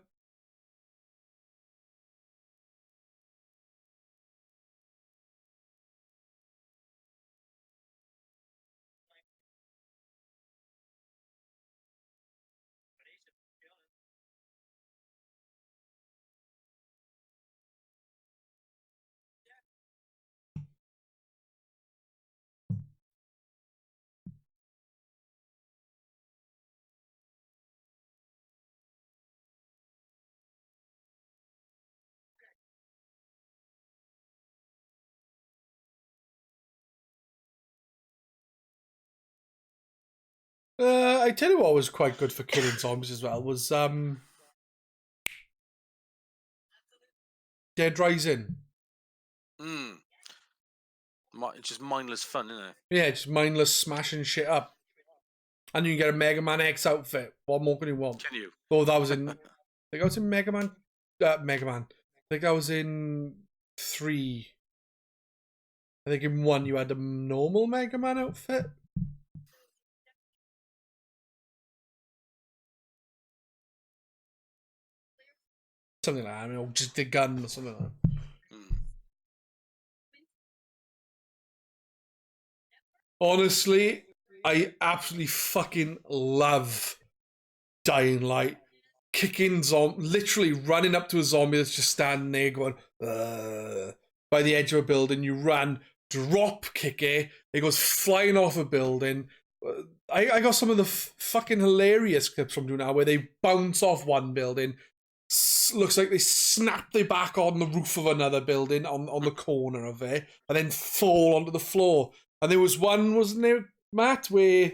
I tell you what was quite good for killing zombies as well was Dead Rising. Just mindless fun, isn't it? Yeah, just mindless smashing shit up. And you can get a Mega Man X outfit. What more can you want? Can you? Oh, that was in... I think I was in Mega Man. Mega Man. I think I was in 3. I think in 1 you had a normal Mega Man outfit. Something like that. I mean, or just a gun or something like that. Honestly, I absolutely fucking love Dying Light. Kicking literally running up to a zombie that's just standing there going, by the edge of a building. You run, drop kick it goes flying off a building. I got some of the fucking hilarious clips from doing now where they bounce off one building. Looks like they snap their back on the roof of another building on the corner of it and then fall onto the floor. And there was one, wasn't there, Matt, where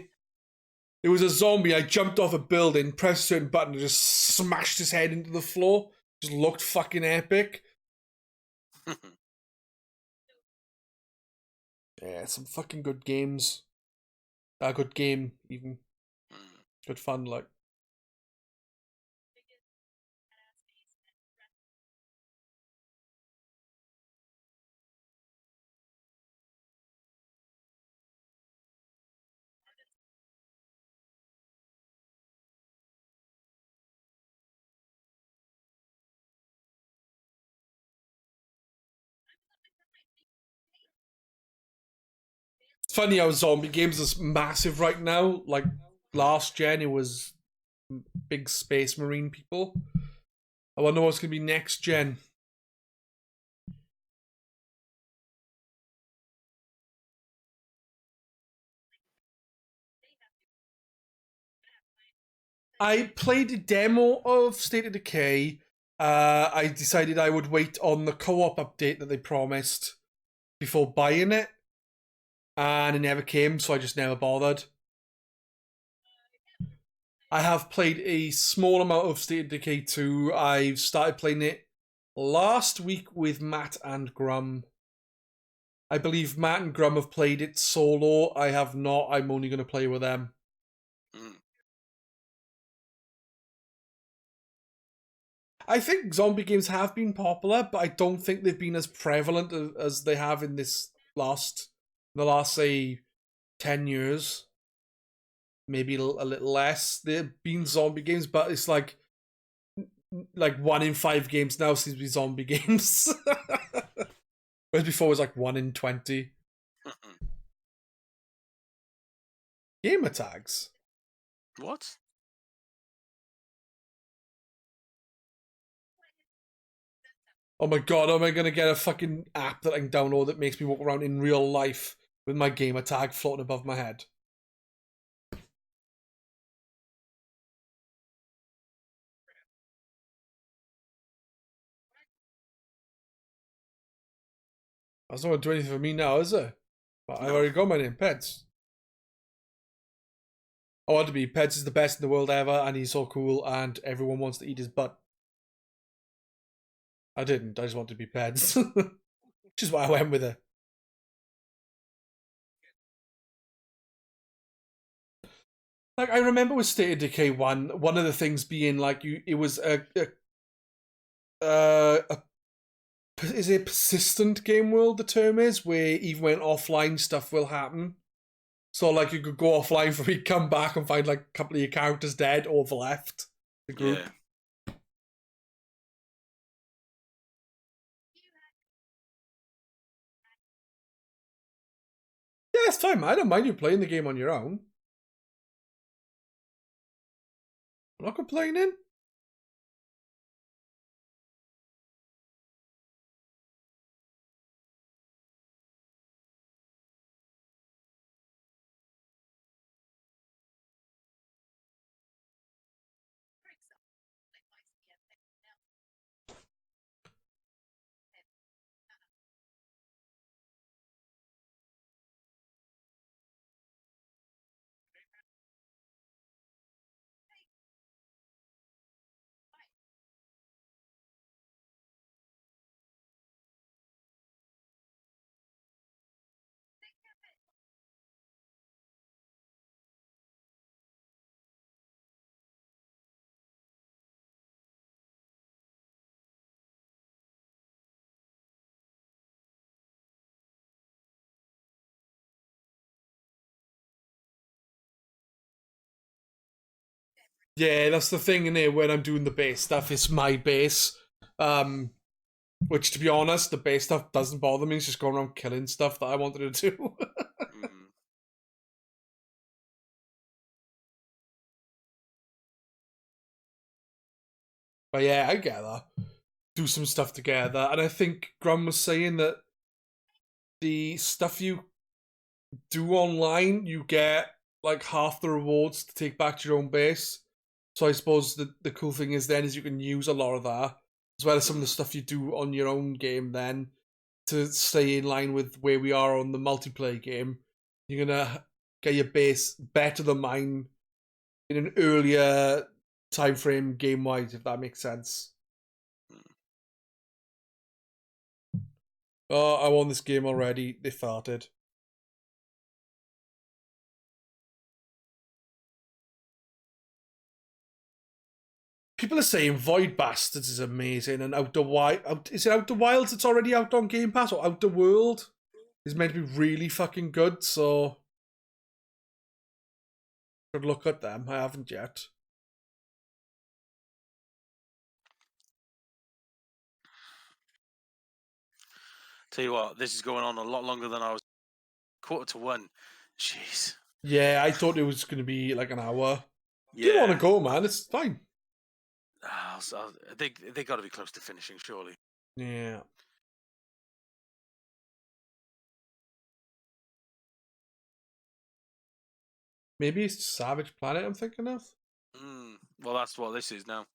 it was a zombie. I jumped off a building, pressed a certain button, and just smashed his head into the floor. Just looked fucking epic. Yeah, some fucking good games. A good game, even. Good fun, like. It's funny how zombie games is massive right now. Like last gen, it was big Space Marine people. I wonder what's going to be next gen. I played a demo of State of Decay. I decided I would wait on the co-op update that they promised before buying it. And it never came, so I just never bothered. I have played a small amount of State of Decay 2. I've started playing it last week with Matt and Grum. I believe Matt and Grum have played it solo. I have not. I'm only going to play with them. I think zombie games have been popular, but I don't think they've been as prevalent as they have in the last say 10 years. Maybe a little less. There've been zombie games, but it's like 1 in 5 games now seems to be zombie games. Whereas before it was like 1 in 20. Gamer tags. What? Oh my god, am I gonna get a fucking app that I can download that makes me walk around in real life with my gamer tag floating above my head? That's not gonna do anything for me now, is it? But I've already got my name, Pedz. I want to be. Pedz is the best in the world ever, and he's so cool, and everyone wants to eat his butt. I didn't. I just wanted to be Pedz. Which is why I went with it. Like, I remember with State of Decay 1, one of the things being, like, it was is it persistent game world, the term is, where even when offline stuff will happen. So, like, you could go offline for a week, come back and find, like, a couple of your characters dead or left the group. Yeah. Yeah, it's fine, man. I don't mind you playing the game on your own. I'm not complaining. Yeah, that's the thing in here when I'm doing the base stuff. It's my base. Which, to be honest, the base stuff doesn't bother me. It's just going around killing stuff that I wanted to do. But yeah, I get that. Do some stuff together. And I think Grum was saying that the stuff you do online, you get like half the rewards to take back to your own base. So I suppose the cool thing is then is you can use a lot of that, as well as some of the stuff you do on your own game then, to stay in line with where we are on the multiplayer game. You're gonna get your base better than mine in an earlier time frame game wise, if that makes sense. Oh, I won this game already. They farted. People are saying Void Bastards is amazing, and Outer Wild is it Outer Wilds that's already out on Game Pass, or Outer World is meant to be really fucking good, so should look at them. I haven't yet. Tell you what, this is going on a lot longer than I was. 1:15. Jeez. Yeah, I thought it was going to be like an hour. Yeah. You want to go, man? It's fine. They got to be close to finishing, surely. Yeah. Maybe it's Savage Planet I'm thinking of? Well, that's what this is now.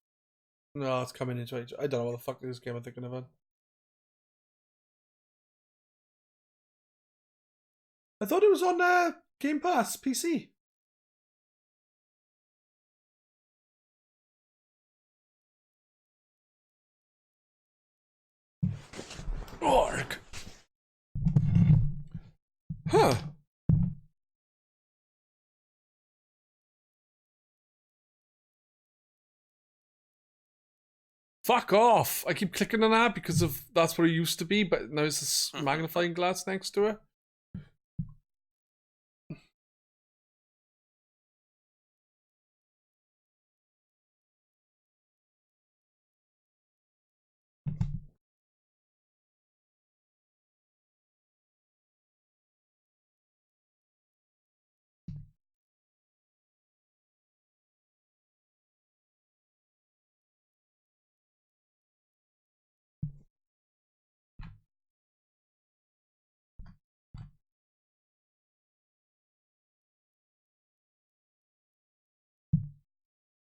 No, it's coming into it. I don't know what the fuck this game I'm thinking of. I thought it was on Game Pass, PC. Org. Huh. Fuck off! I keep clicking on that because of that's what it used to be, but now it's this magnifying glass next to it.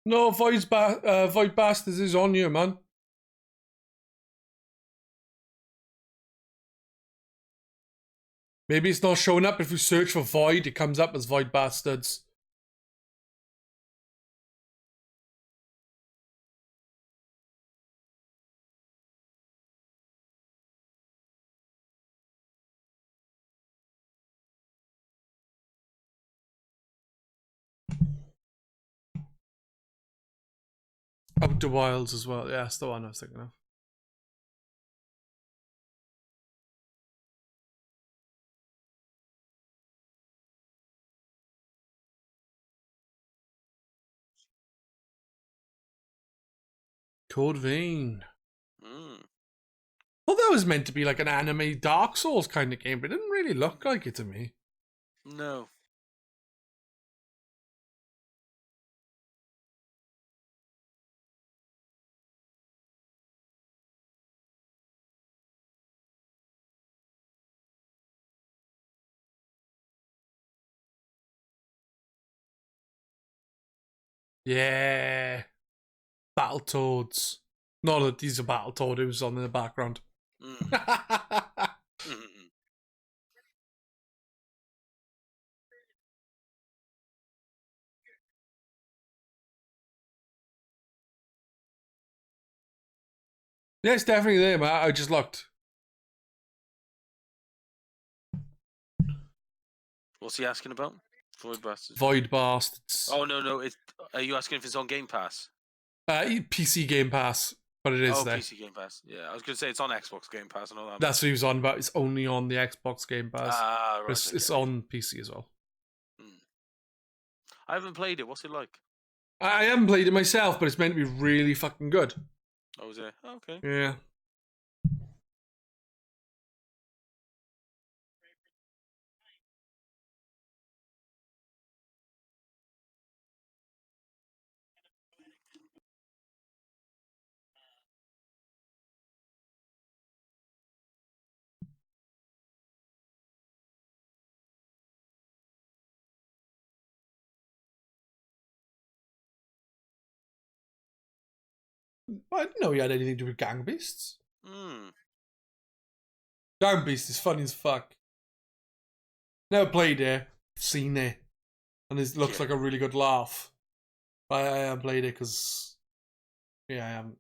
No, Void Bastards is on you, man. Maybe it's not showing up. If you search for Void, it comes up as Void Bastards. Outer Wilds as well. Yeah, that's the one I was thinking of. Code Vein. Well, that was meant to be like an anime Dark Souls kind of game, but it didn't really look like it to me. No. Yeah. Battletoads. Not that these are Battletoad, it was on in the background. Yeah, it's definitely there, man. I just looked. What's he asking about? Void Bastards. Void Bastards. Oh no! Are you asking if it's on Game Pass? PC Game Pass, but it is there. PC Game Pass. Yeah, I was gonna say it's on Xbox Game Pass and all that. That's what he was on about. It's only on the Xbox Game Pass. Ah, right. It's on PC as well. I haven't played it. What's it like? I haven't played it myself, but it's meant to be really fucking good. Oh, is it? Oh, okay. Yeah. I didn't know he had anything to do with Gang Beasts. Gang Beasts is funny as fuck. Never played it, seen it, and it looks like a really good laugh. But I haven't played it because, yeah, I haven't.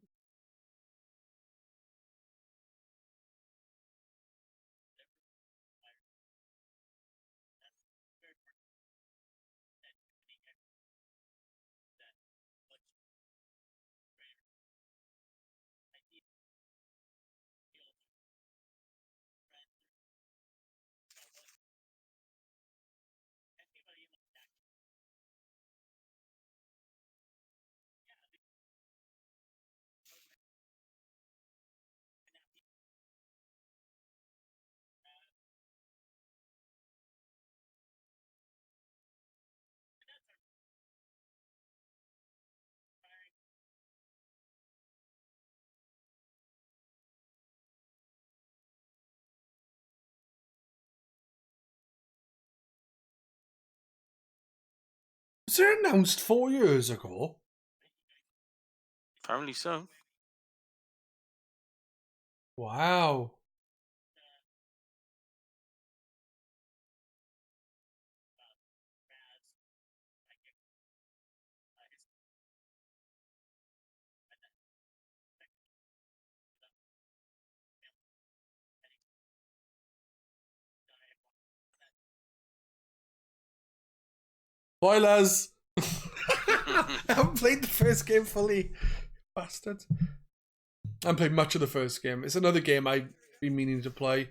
Was it announced 4 years ago? Apparently so. Wow. Spoilers! I haven't played the first game fully. Bastard. I haven't played much of the first game. It's another game I've been meaning to play.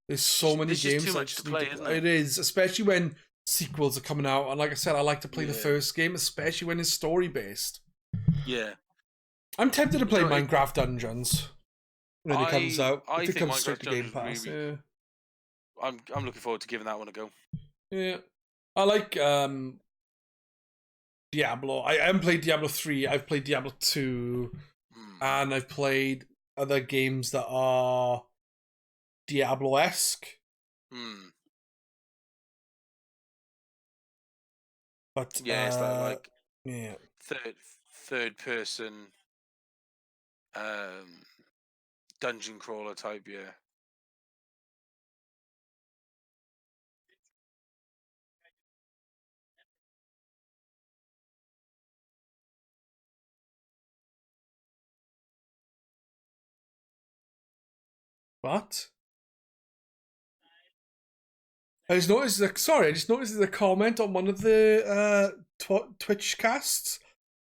There's so many There's just games too I much just to need play, to isn't play. there? It is, especially when sequels are coming out. And like I said, I like to play the Yeah. first game, especially when it's story based. Yeah. I'm tempted to play You know, it- Minecraft Dungeons when it comes out. I if it think comes straight Minecraft to Game Dungeons Pass, really- I'm looking forward to giving that one a go. yeah. I like Diablo. I haven't played Diablo 3. I've played Diablo 2, and I've played other games that are Diablo-esque. But Yeah, it's that like yeah. third person dungeon crawler type, yeah. What? I just noticed there's a comment on one of the Twitch casts,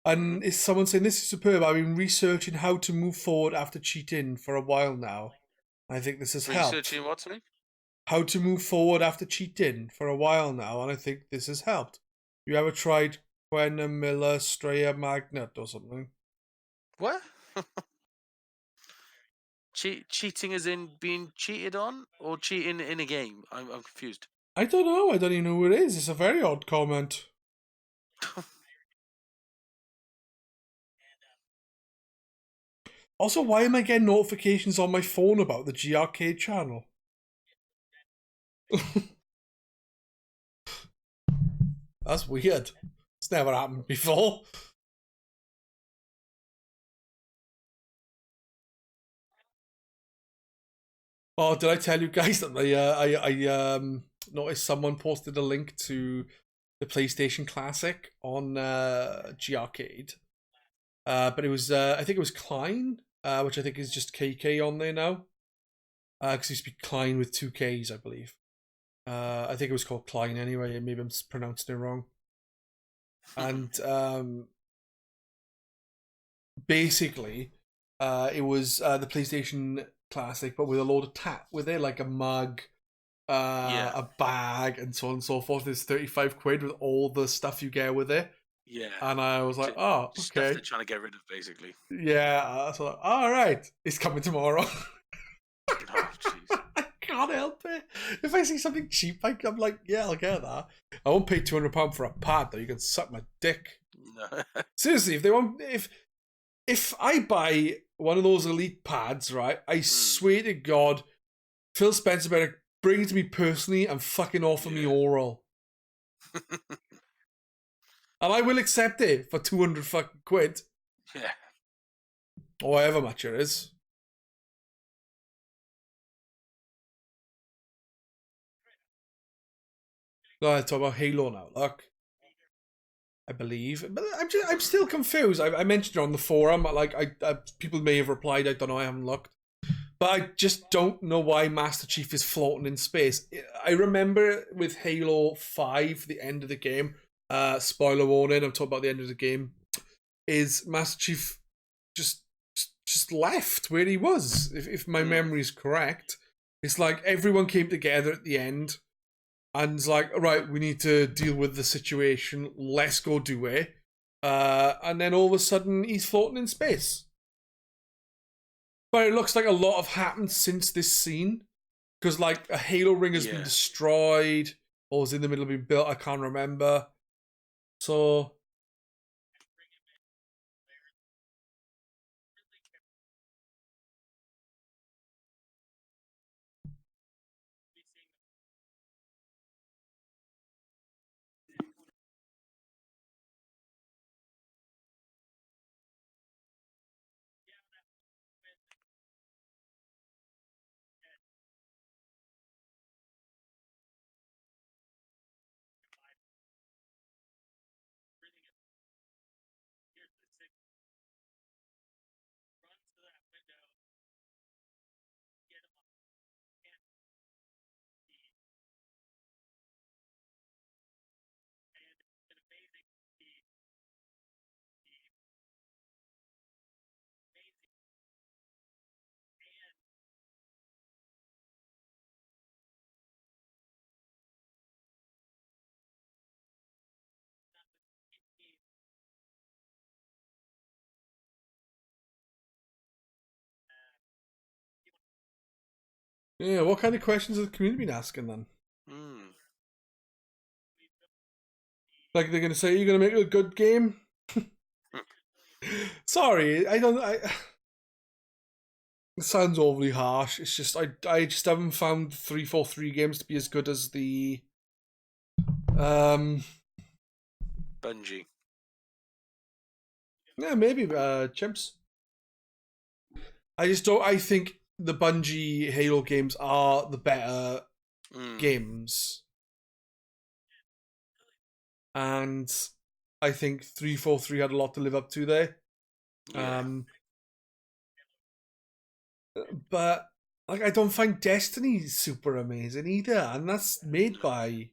and it's someone saying, "This is superb. I've been researching how to move forward after cheating for a while now. I think this has helped. Researching what to me? How to move forward after cheating for a while now, and I think this has helped. You ever tried Quena Miller Straya Magnet or something?" What? Cheating as in being cheated on, or cheating in a game? I'm confused. I don't know. I don't even know who it is. It's a very odd comment. Also, why am I getting notifications on my phone about the GRcade channel? That's weird. It's never happened before. Oh, did I tell you guys that I noticed someone posted a link to the PlayStation Classic on GRcade, but it was I think it was Klein, which I think is just KK on there now, because it used to be Klein with 2 Ks, I believe. I think it was called Klein anyway, and maybe I'm pronouncing it wrong. And basically, it was the PlayStation Classic, but with a load of tap with it, like a mug, a bag, and so on and so forth. It's 35 quid with all the stuff you get with it. Yeah. And I was like, oh, Stuff okay. they're trying to get rid of, basically. Yeah, so like, all right, it's coming tomorrow. Oh, jeez. I can't help it. If I see something cheap, I'm like, yeah, I'll get that. I won't pay £200 for a pad though. You can suck my dick. No. Seriously, if I buy one of those elite pads, right, I swear to God, Phil Spencer better bring it to me personally and fucking offer me oral. And I will accept it for 200 fucking quid. Yeah. Or however much it is. Go ahead, talk about Halo now, look. I believe, but I'm still confused. I mentioned it on the forum. Like, people may have replied. I don't know. I haven't looked, but I just don't know why Master Chief is floating in space. I remember with Halo 5, the end of the game. Spoiler warning. I'm talking about the end of the game. Is Master Chief just left where he was? If my memory is correct, it's like everyone came together at the end. And it's like, all right, we need to deal with the situation. Let's go do it. And then all of a sudden, he's floating in space. But it looks like a lot have happened since this scene. Because, like, a Halo ring has been destroyed. Or is in the middle of being built. I can't remember. So... Yeah, what kind of questions has the community been asking then? Like they're gonna say you're gonna make a good game? Sorry, I don't. It sounds overly harsh. It's just I just haven't found 343 games to be as good as the Bungie. Yeah, maybe Chimps. I just don't. I think the Bungie Halo games are the better games, and I think 343 had a lot to live up to there. Yeah. But like, I don't find Destiny super amazing either, and that's made by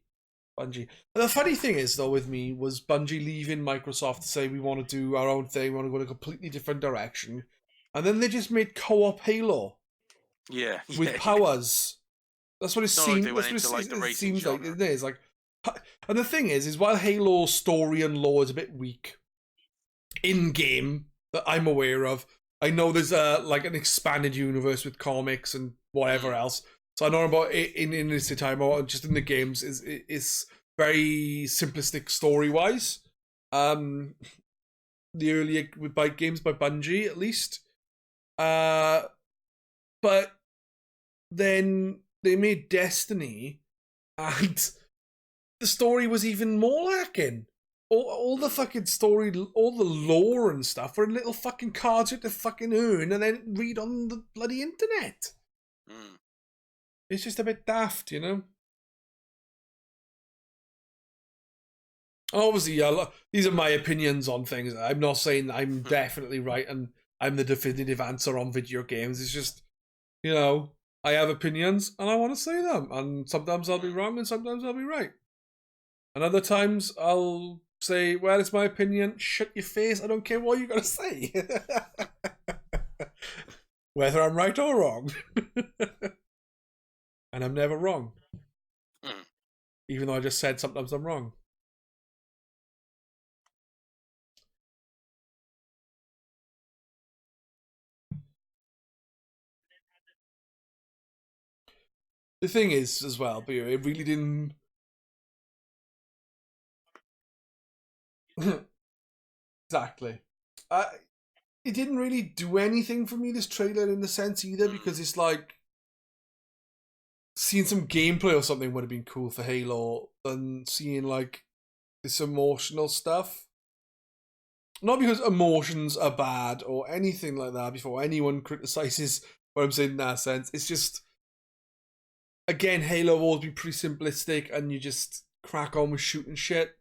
Bungie. And the funny thing is, though, with me was Bungie leaving Microsoft to say we want to do our own thing, we want to go in a completely different direction, and then they just made co-op Halo. Yeah. With powers. That's what it seems. Like That's what the it seems genre. like. It is like, and the thing is while Halo's story and lore is a bit weak in game that I'm aware of, I know there's like an expanded universe with comics and whatever else. So I know about it in this time or just in the games is very simplistic story wise. The earlier Byte games by Bungie at least. But then they made Destiny, and the story was even more lacking. All the fucking story, all the lore and stuff were in little fucking cards you had to fucking earn and then read on the bloody internet. It's just a bit daft, you know? Obviously, these are my opinions on things. I'm not saying I'm definitely right and I'm the definitive answer on video games. It's just, you know, I have opinions and I want to say them. And sometimes I'll be wrong and sometimes I'll be right. And other times I'll say, well, it's my opinion. Shut your face. I don't care what you got to say. Whether I'm right or wrong. And I'm never wrong. Even though I just said sometimes I'm wrong. The thing is, as well, but it really didn't... Exactly. It didn't really do anything for me, this trailer, in the sense either, because it's like... Seeing some gameplay or something would have been cool for Halo, than seeing, like, this emotional stuff. Not because emotions are bad or anything like that, before anyone criticizes what I'm saying in that sense. It's just... Again, Halo will always be pretty simplistic and you just crack on with shooting shit.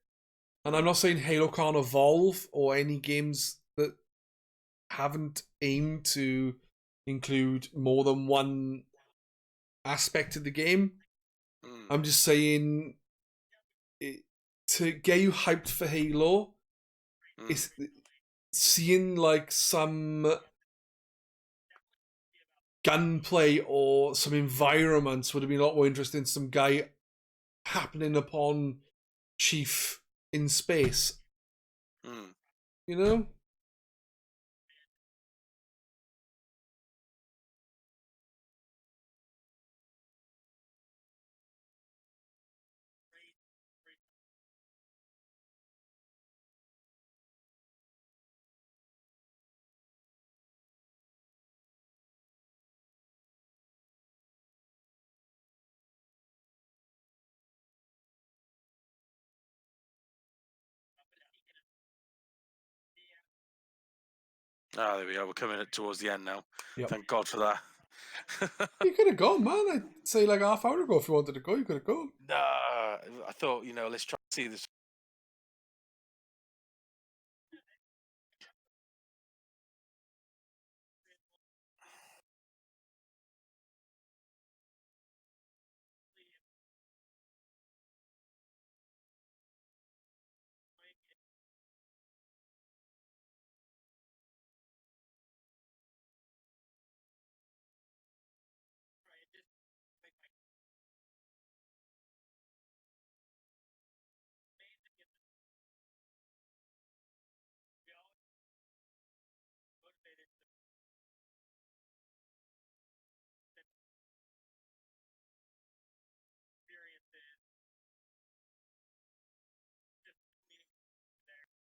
And I'm not saying Halo can't evolve or any games that haven't aimed to include more than one aspect of the game. I'm just saying to get you hyped for Halo, it's seeing like some gunplay or some environments would have been a lot more interesting. Some guy happening upon Chief in space. You know? Ah, there we are. We're coming towards the end now. Yep. Thank God for that. You could have gone, man. I'd say like half hour ago if you wanted to go, you could have gone. Nah, I thought, let's try to see this.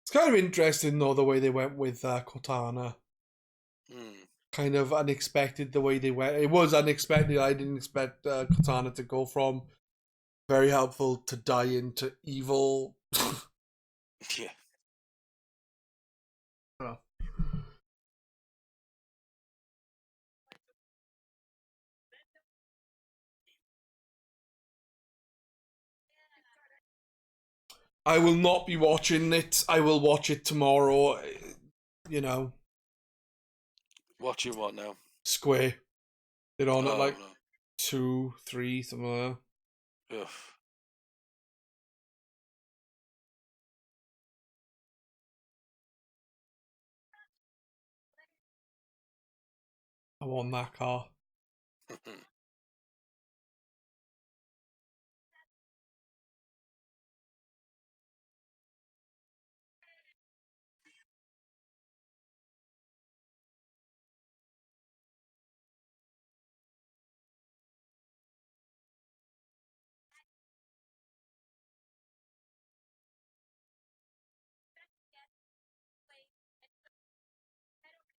It's kind of interesting though the way they went with Cortana. Kind of unexpected the way they went. It was unexpected. I didn't expect Cortana to go from very helpful to die into evil. Yeah. Oh. I will not be watching it. I will watch it tomorrow. You know. Watching what now? Square. They're on at like no. 2, 3, something like that. Ugh. I want that car.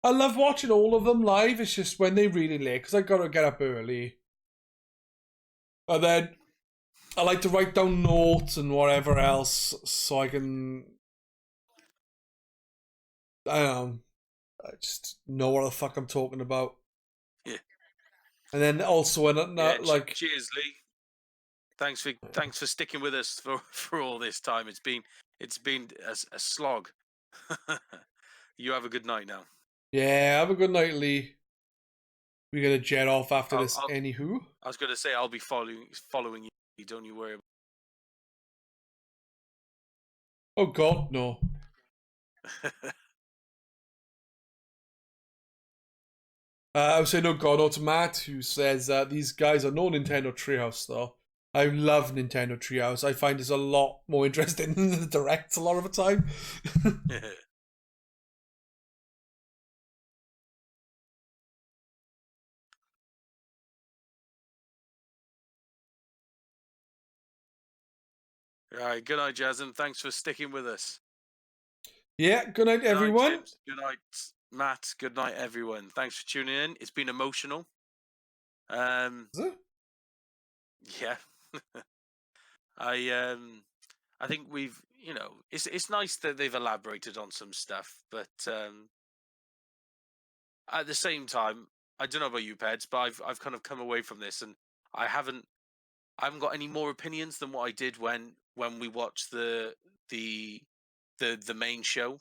I love watching all of them live. It's just when they really late because I gotta get up early, and then I like to write down notes and whatever else so I can. I don't know. I just know what the fuck I'm talking about. Yeah. And then also when like. Cheers, Lee. Thanks for sticking with us for all this time. It's been a slog. You have a good night now. Yeah, have a good night, Lee. We're gonna jet off after this. Anywho, I was gonna say I'll be following you. Don't you worry. Oh God, no. I would say no God or to Matt, who says these guys are no Nintendo Treehouse though. I love Nintendo Treehouse. I find it's a lot more interesting than the Directs a lot of the time. All right, good night, Jasmine. Thanks for sticking with us. Yeah, good night, everyone. Night, James. Good night, Matt. Good night, everyone. Thanks for tuning in. It's been emotional. Is it? Yeah. I think we've, it's nice that they've elaborated on some stuff, but at the same time, I don't know about you, Pedz, but I've kind of come away from this, and I haven't got any more opinions than what I did when we watched the main show.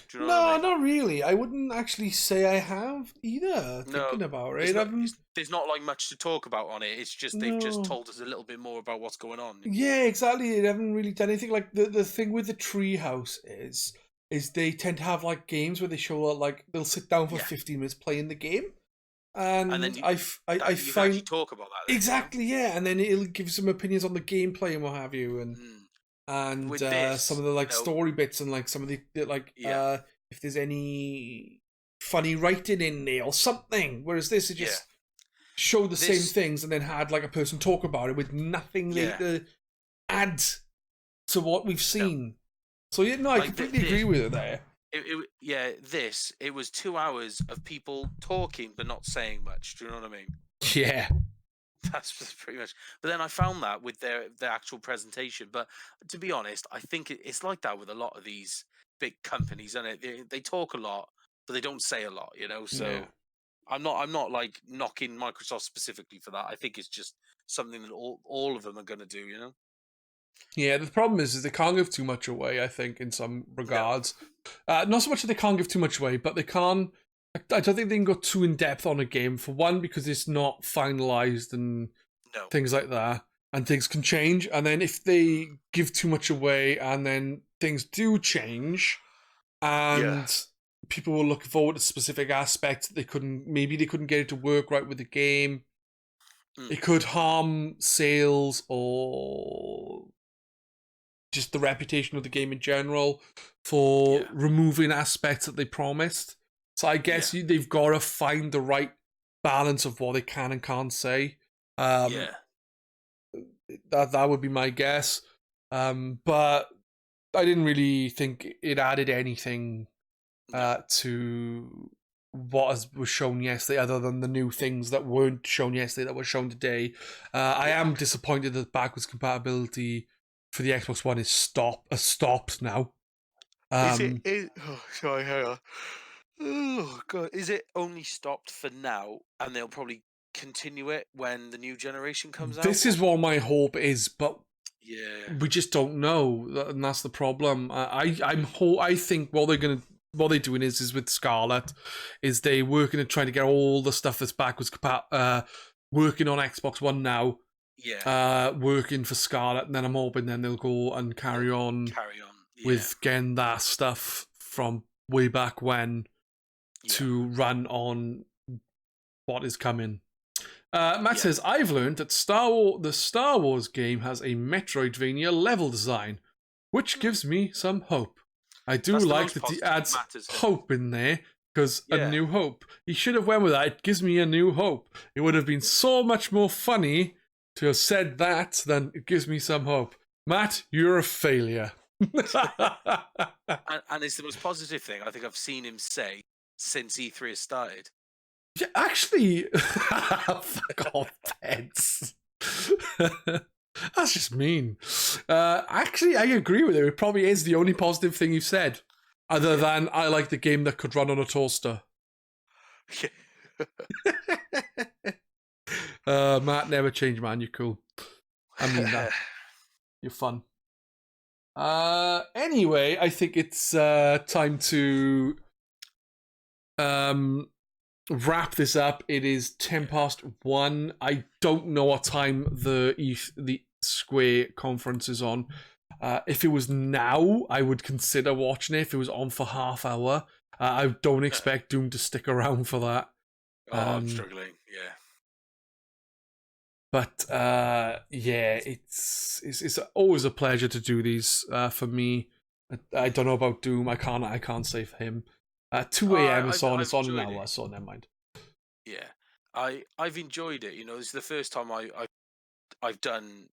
Do you know what I mean? Not really. I wouldn't actually say I have either. Thinking about it, there's not like much to talk about on it. It's just they've just told us a little bit more about what's going on. Yeah, exactly. They haven't really done anything. Like the thing with the Treehouse is they tend to have like games where they show like they'll sit down for 15 minutes playing the game, and then I find talk about that then, exactly, yeah, and then it'll give some opinions on the gameplay and what have you, and some of the like story bits and like some of the like if there's any funny writing in there or something. Whereas this is just show the same things and then had like a person talk about it with nothing to add to what we've seen. So I completely agree with it there. It was 2 hours of people talking but not saying much. Do you know what I mean? Yeah. That's pretty much. But then I found that with their actual presentation. But to be honest, I think it's like that with a lot of these big companies, and they talk a lot, but they don't say a lot. So No. I'm not like knocking Microsoft specifically for that. I think it's just something that all of them are going to do. Yeah, the problem is they can't give too much away, I think, in some regards. No. Not so much that they can't give too much away, but they can't. I don't think they can go too in depth on a game. For one, because it's not finalized and things like that, and things can change. And then if they give too much away, and then things do change, and people were looking forward to specific aspects that they couldn't get it to work right with the game. It could harm sales or just the reputation of the game in general for removing aspects that they promised. So I guess they've got to find the right balance of what they can and can't say. That would be my guess. But didn't really think it added anything No. to what was shown yesterday, other than the new things that weren't shown yesterday that were shown today. I am disappointed that backwards compatibility for the Xbox One is stopped now. Sorry, hang on. Oh god, is it only stopped for now, and they'll probably continue it when the new generation comes out? This is what my hope is, but Yeah. we just don't know, and that's the problem. I think what they're doing is with Scarlet, is they working and trying to get all the stuff that's backwards working on Xbox One now. Yeah. Working for Scarlet, and then I'm hoping then they'll go and carry on with getting that stuff from way back when to run on what is coming. Matt says, I've learned that the Star Wars game has a Metroidvania level design, which gives me some hope. I do like that he adds hope in there, because A New Hope. He should have went with that. It gives me a new hope. It would have been so much more funny to have said that than it gives me some hope. Matt, you're a failure. and it's the most positive thing I think I've seen him say since E3 has started. Yeah, actually, fuck off, Pedz. That's just mean. Actually, I agree with you. It probably is the only positive thing you've said, other than I like the game that could run on a toaster. Matt, never change, man. You're cool. I mean that. You're fun. Anyway, I think it's time to wrap this up. It is 1:10. I don't know what time the Square conference is on. If it was now, I would consider watching it. If it was on for half hour, I don't expect Doom to stick around for that. I'm struggling. Yeah. But yeah, it's always a pleasure to do these for me. I don't know about Doom. I can't say for him. 2 a.m. It's on an hour, so never mind. Yeah, I've enjoyed it. You know, it's the first time I've done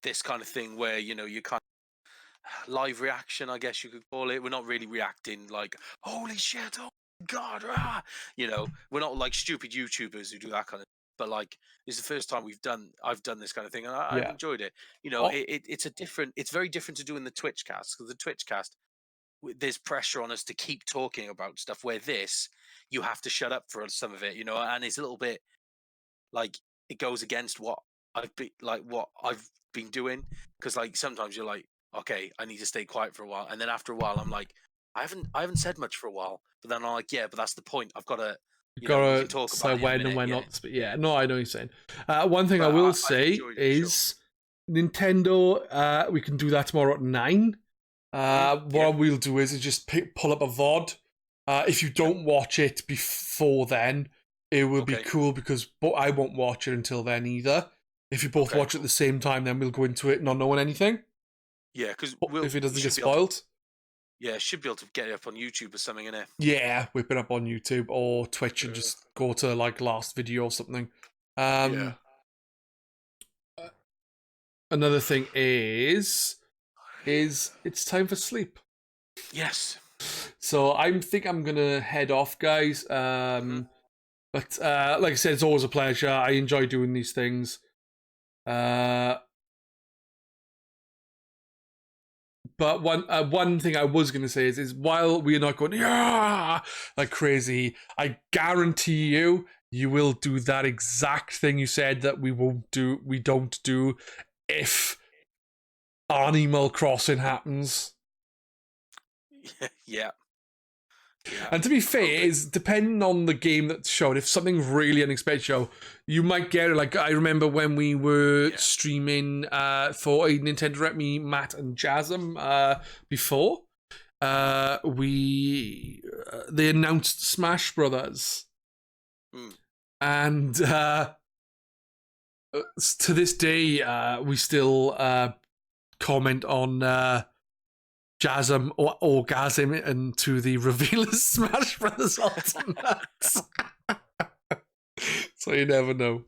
this kind of thing where, you know, you kind of live reaction, I guess you could call it. We're not really reacting like, holy shit, oh god, ah! You know, we're not like stupid YouTubers who do that kind of. But like, it's the first time I've done this kind of thing, and I've enjoyed it. You know, it's very different to doing the Twitchcast, because the Twitchcast, there's pressure on us to keep talking about stuff, where this, you have to shut up for some of it, you know, and it's a little bit like it goes against what I've been doing, because like sometimes you're like, okay, I need to stay quiet for a while, and then after a while I'm like, I haven't said much for a while, but then I'm like, yeah, but that's the point. I've got to. You gotta talk say about when and when not to speak. Yeah, no, I know what you're saying. One thing I will say is Nintendo. We can do that tomorrow at 9. What we'll do is just pull up a VOD. If you don't watch it before then, it will be cool, because I won't watch it until then either. If you both watch it at the same time, then we'll go into it not knowing anything. Yeah, because if it doesn't get spoiled. Yeah, should be able to get it up on YouTube or something, innit? Yeah, whip it up on YouTube or Twitch and just go to like last video or something. Another thing is it's time for sleep. Yes. So I think I'm gonna head off, guys. But like I said, it's always a pleasure. I enjoy doing these things. But one thing I was going to say is while we're not going like crazy, I guarantee you will do that exact thing you said that we don't do if Animal Crossing happens. Yeah. And to be fair, is depending on the game that's shown. If something really unexpected show, you might get it. Like I remember when we were streaming for a Nintendo Direct, me, Matt, and Jasm before. They announced Smash Brothers, and to this day, we still comment on. Jasm or orgasm into the reveal of Smash Brothers Ultimate. So you never know.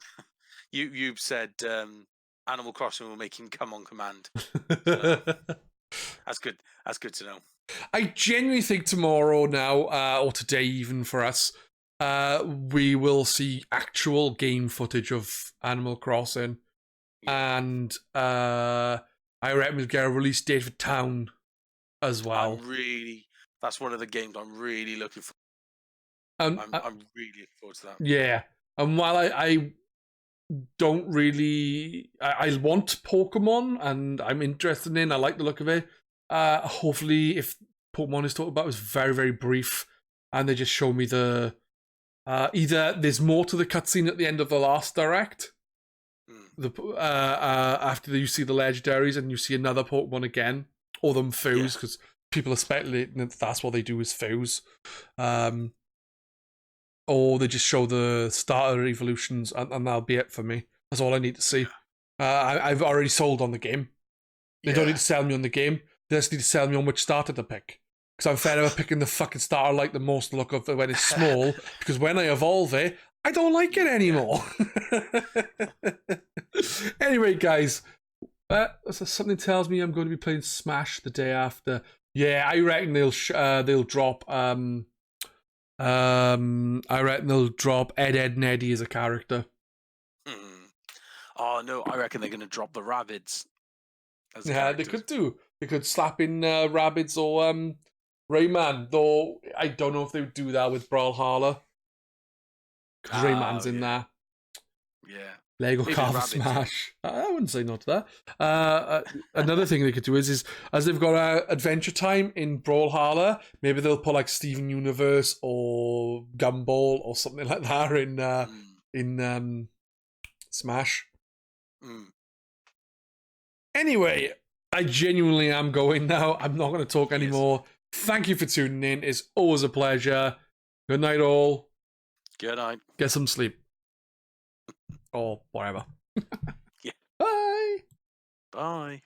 You said Animal Crossing will make him come on command. That's good. That's good to know. I genuinely think tomorrow now, or today even for us, we will see actual game footage of Animal Crossing. And I reckon we'll get a release date for Town as well. That's one of the games I'm really looking for. I'm really looking forward to that. Yeah. And while I don't really... I want Pokemon, and I'm interested in. I like the look of it. Hopefully, if Pokemon is talked about, it's very, very brief, and they just show me the... either there's more to the cutscene at the end of the last Direct, after you see the legendaries and you see another Pokemon again, or them fuse, because people are speculating that that's what they do is fuse. Or they just show the starter evolutions, and that'll be it for me. That's all I need to see. I've already sold on the game. They don't need to sell me on the game. They just need to sell me on which starter to pick. Because I'm fed up picking the fucking starter like the most look of when it's small, because when I evolve it, I don't like it anymore. Anyway, guys, something tells me I'm going to be playing Smash the day after. Yeah, I reckon they'll drop. I reckon they'll drop Ed, and Eddie as a character. Oh no, I reckon they're going to drop the Rabbids. They could do. They could slap in Rabbids or Rayman. Though I don't know if they would do that with Brawlhalla. Because Rayman's in there. Yeah. Lego Carve Smash. I wouldn't say no to that. Another thing they could do is as they've got Adventure Time in Brawlhalla, maybe they'll put like Steven Universe or Gumball or something like that in Smash. Anyway, I genuinely am going now. I'm not going to talk anymore. Thank you for tuning in. It's always a pleasure. Good night, all. Good night. Get some sleep. Or whatever. Yeah. Bye. Bye.